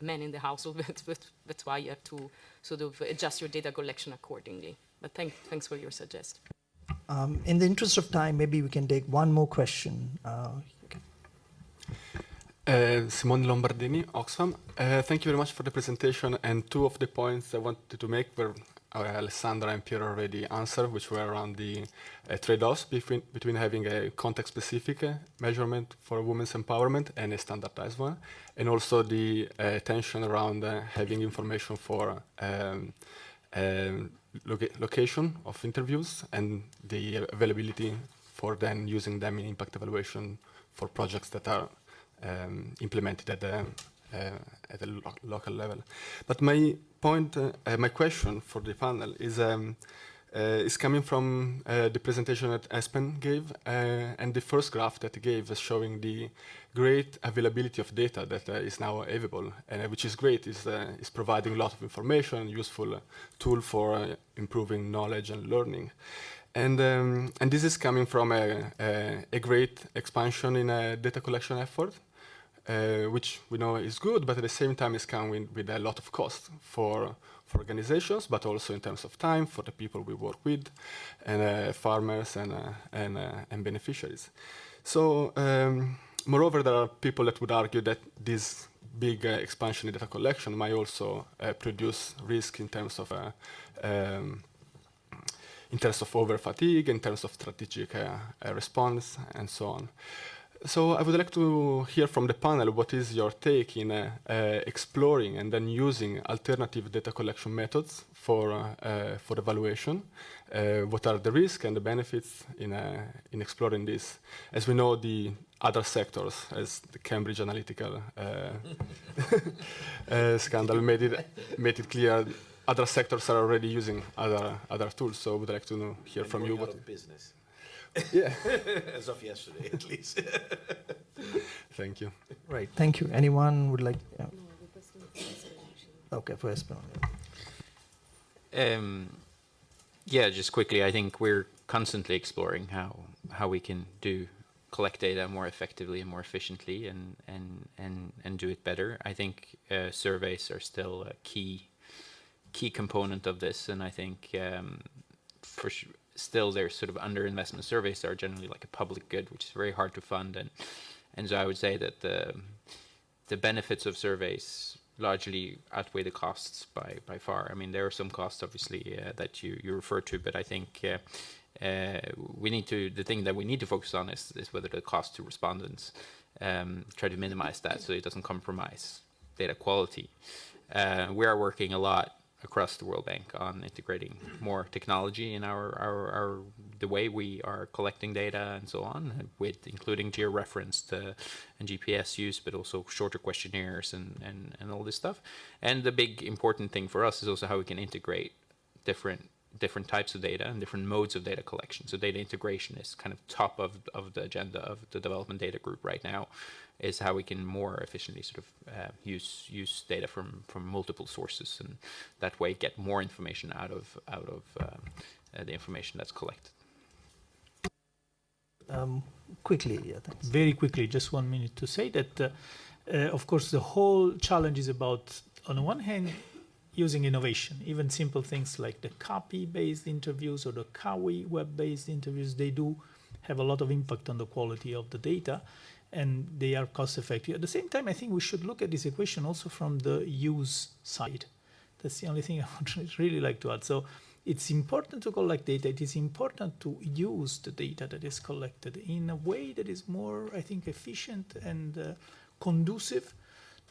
men in the household, but that's why you have to sort of adjust your data collection accordingly. But thanks for your suggestion. In the interest of time, maybe we can take one more question. Simone Lombardini, Oxfam. Thank you very much for the presentation. And 2 of the points I wanted to make were Alessandra and Piero already answered, which were around the trade-offs between having a context-specific measurement for women's empowerment and a standardized one, and also the tension around having information for location of interviews and the availability for then using them in impact evaluation for projects that are implemented at a local level. But my point, my question for the panel is is coming from the presentation that Espen gave, and the first graph that he gave is showing the great availability of data that is now available, and which is great. Is providing a lot of information, useful tool for improving knowledge and learning. And this is coming from a great expansion in a data collection effort, which we know is good, but at the same time is coming with a lot of cost for organizations, but also in terms of time for the people we work with, and farmers and beneficiaries. So, moreover, there are people that would argue that this big expansion in data collection might also produce risk in terms of over fatigue, in terms of strategic response, and so on. So I would like to hear from the panel what is your take in exploring and then using alternative data collection methods for evaluation. What are the risks and the benefits in exploring this? As we know, the other sectors, as the Cambridge Analytica scandal made it clear, other sectors are already using other tools. So I would like to hear from you. Out of business. Yeah. As of yesterday, at least. Thank you. Right. Thank you. Anyone would like? Yeah. Okay, for Espen. Yeah, just quickly, I think we're constantly exploring how we can collect data more effectively and more efficiently and do it better. I think surveys are still a key component of this, and I think for sure, still there's sort of underinvestment. Surveys are generally like a public good, which is very hard to fund, and so I would say that the benefits of surveys largely outweigh the costs by far. I mean, there are some costs obviously that you refer to, but I think the thing that we need to focus on is whether the cost to respondents, try to minimize that so it doesn't compromise data quality. We are working a lot across the World Bank on integrating more technology in the way we are collecting data and so on, with including georeferenced and GPS use, but also shorter questionnaires and all this stuff. And the big important thing for us is also how we can integrate different types of data and different modes of data collection. So data integration is kind of top of the agenda of the development data group right now, is how we can more efficiently sort of use data from multiple sources, and that way get more information out of the information that's collected. Quickly, yeah, thanks. Very quickly, just 1 minute to say that, of course, the whole challenge is about, on the one hand, using innovation. Even simple things like the copy-based interviews or the Kawi web-based interviews, they do have a lot of impact on the quality of the data, and they are cost-effective. At the same time, I think we should look at this equation also from the use side. That's the only thing I would really like to add. So it's important to collect data. It is important to use the data that is collected in a way that is more, I think, efficient and conducive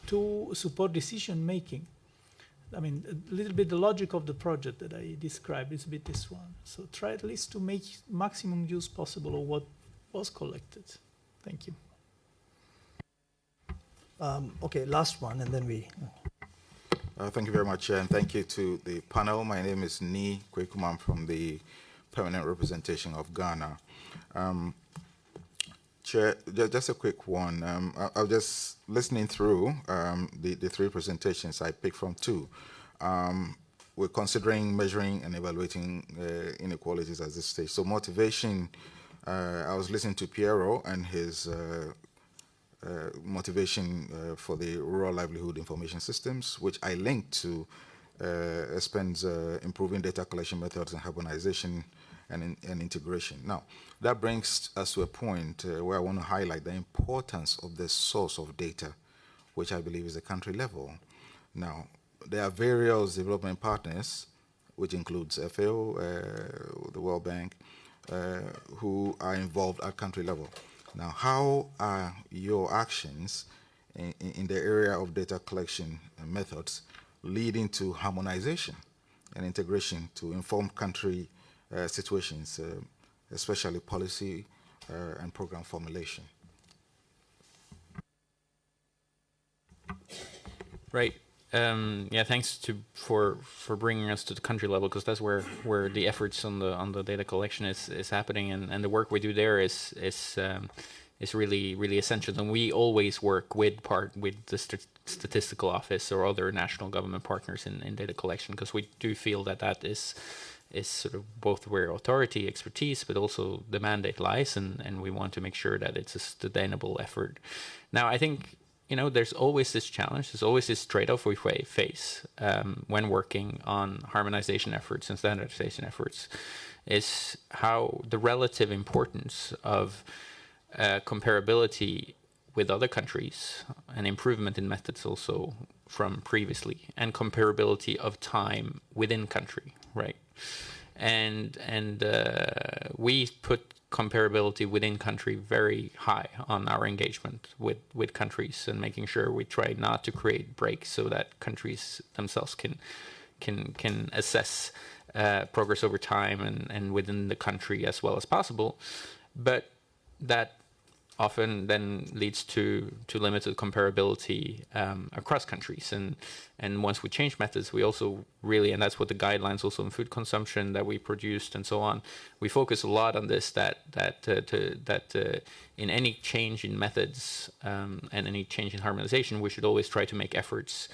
to support decision-making. I mean, a little bit the logic of the project that I described is a bit this one. So try at least to make maximum use possible of what was collected. Thank you. Okay, last one, and then we. Thank you very much, and thank you to the panel. My name is Ni Kwekuman from the Permanent Representation of Ghana. Chair, just a quick one. I was just listening through the three presentations. I picked from two. We're considering measuring and evaluating inequalities at this stage. So motivation, I was listening to Piero and his motivation for the rural livelihood information systems, which I linked to Espen's improving data collection methods and harmonization and integration. Now, that brings us to a point where I want to highlight the importance of the source of data, which I believe is the country level. Now, there are various development partners, which includes FAO, the World Bank, who are involved at country level. Now, how are your actions in the area of data collection methods leading to harmonization and integration to inform country situations, especially policy and program formulation? Right. Yeah, thanks for bringing us to the country level, because that's where the efforts on the data collection is happening, and the work we do there is really essential. And we always work with the statistical office or other national government partners in data collection, because we do feel that is sort of both where authority, expertise, but also the mandate lies, and we want to make sure that it's a sustainable effort. Now, I think, there's always this challenge, there's always this trade-off we face when working on harmonization efforts and standardization efforts, is how the relative importance of comparability with other countries and improvement in methods also from previously, and comparability of time within country, right? And we put comparability within country very high on our engagement with countries, and making sure we try not to create breaks so that countries themselves can assess progress over time and within the country as well as possible. But that often then leads to limited comparability across countries. And once we change methods, we also really, and that's what the guidelines also in food consumption that we produced and so on, we focus a lot on this, that in any change in methods and any change in harmonization, we should always try to make efforts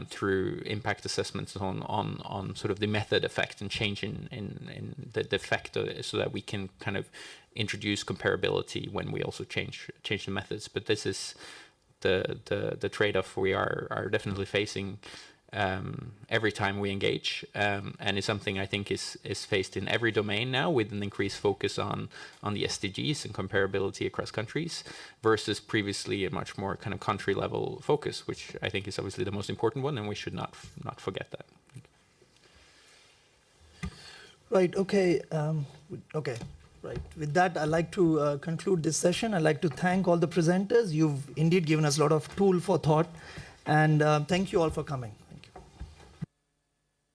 through impact assessments on sort of the method effect and change in the effect, so that we can kind of introduce comparability when we also change the methods. But this is the trade-off we are definitely facing every time we engage, and is something I think is faced in every domain now, with an increased focus on the SDGs and comparability across countries, versus previously a much more kind of country level focus, which I think is obviously the most important one, and we should not forget that. Right. Okay. Okay. Right. With that, I'd like to conclude this session. I'd like to thank all the presenters. You've indeed given us a lot of tool for thought, and thank you all for coming.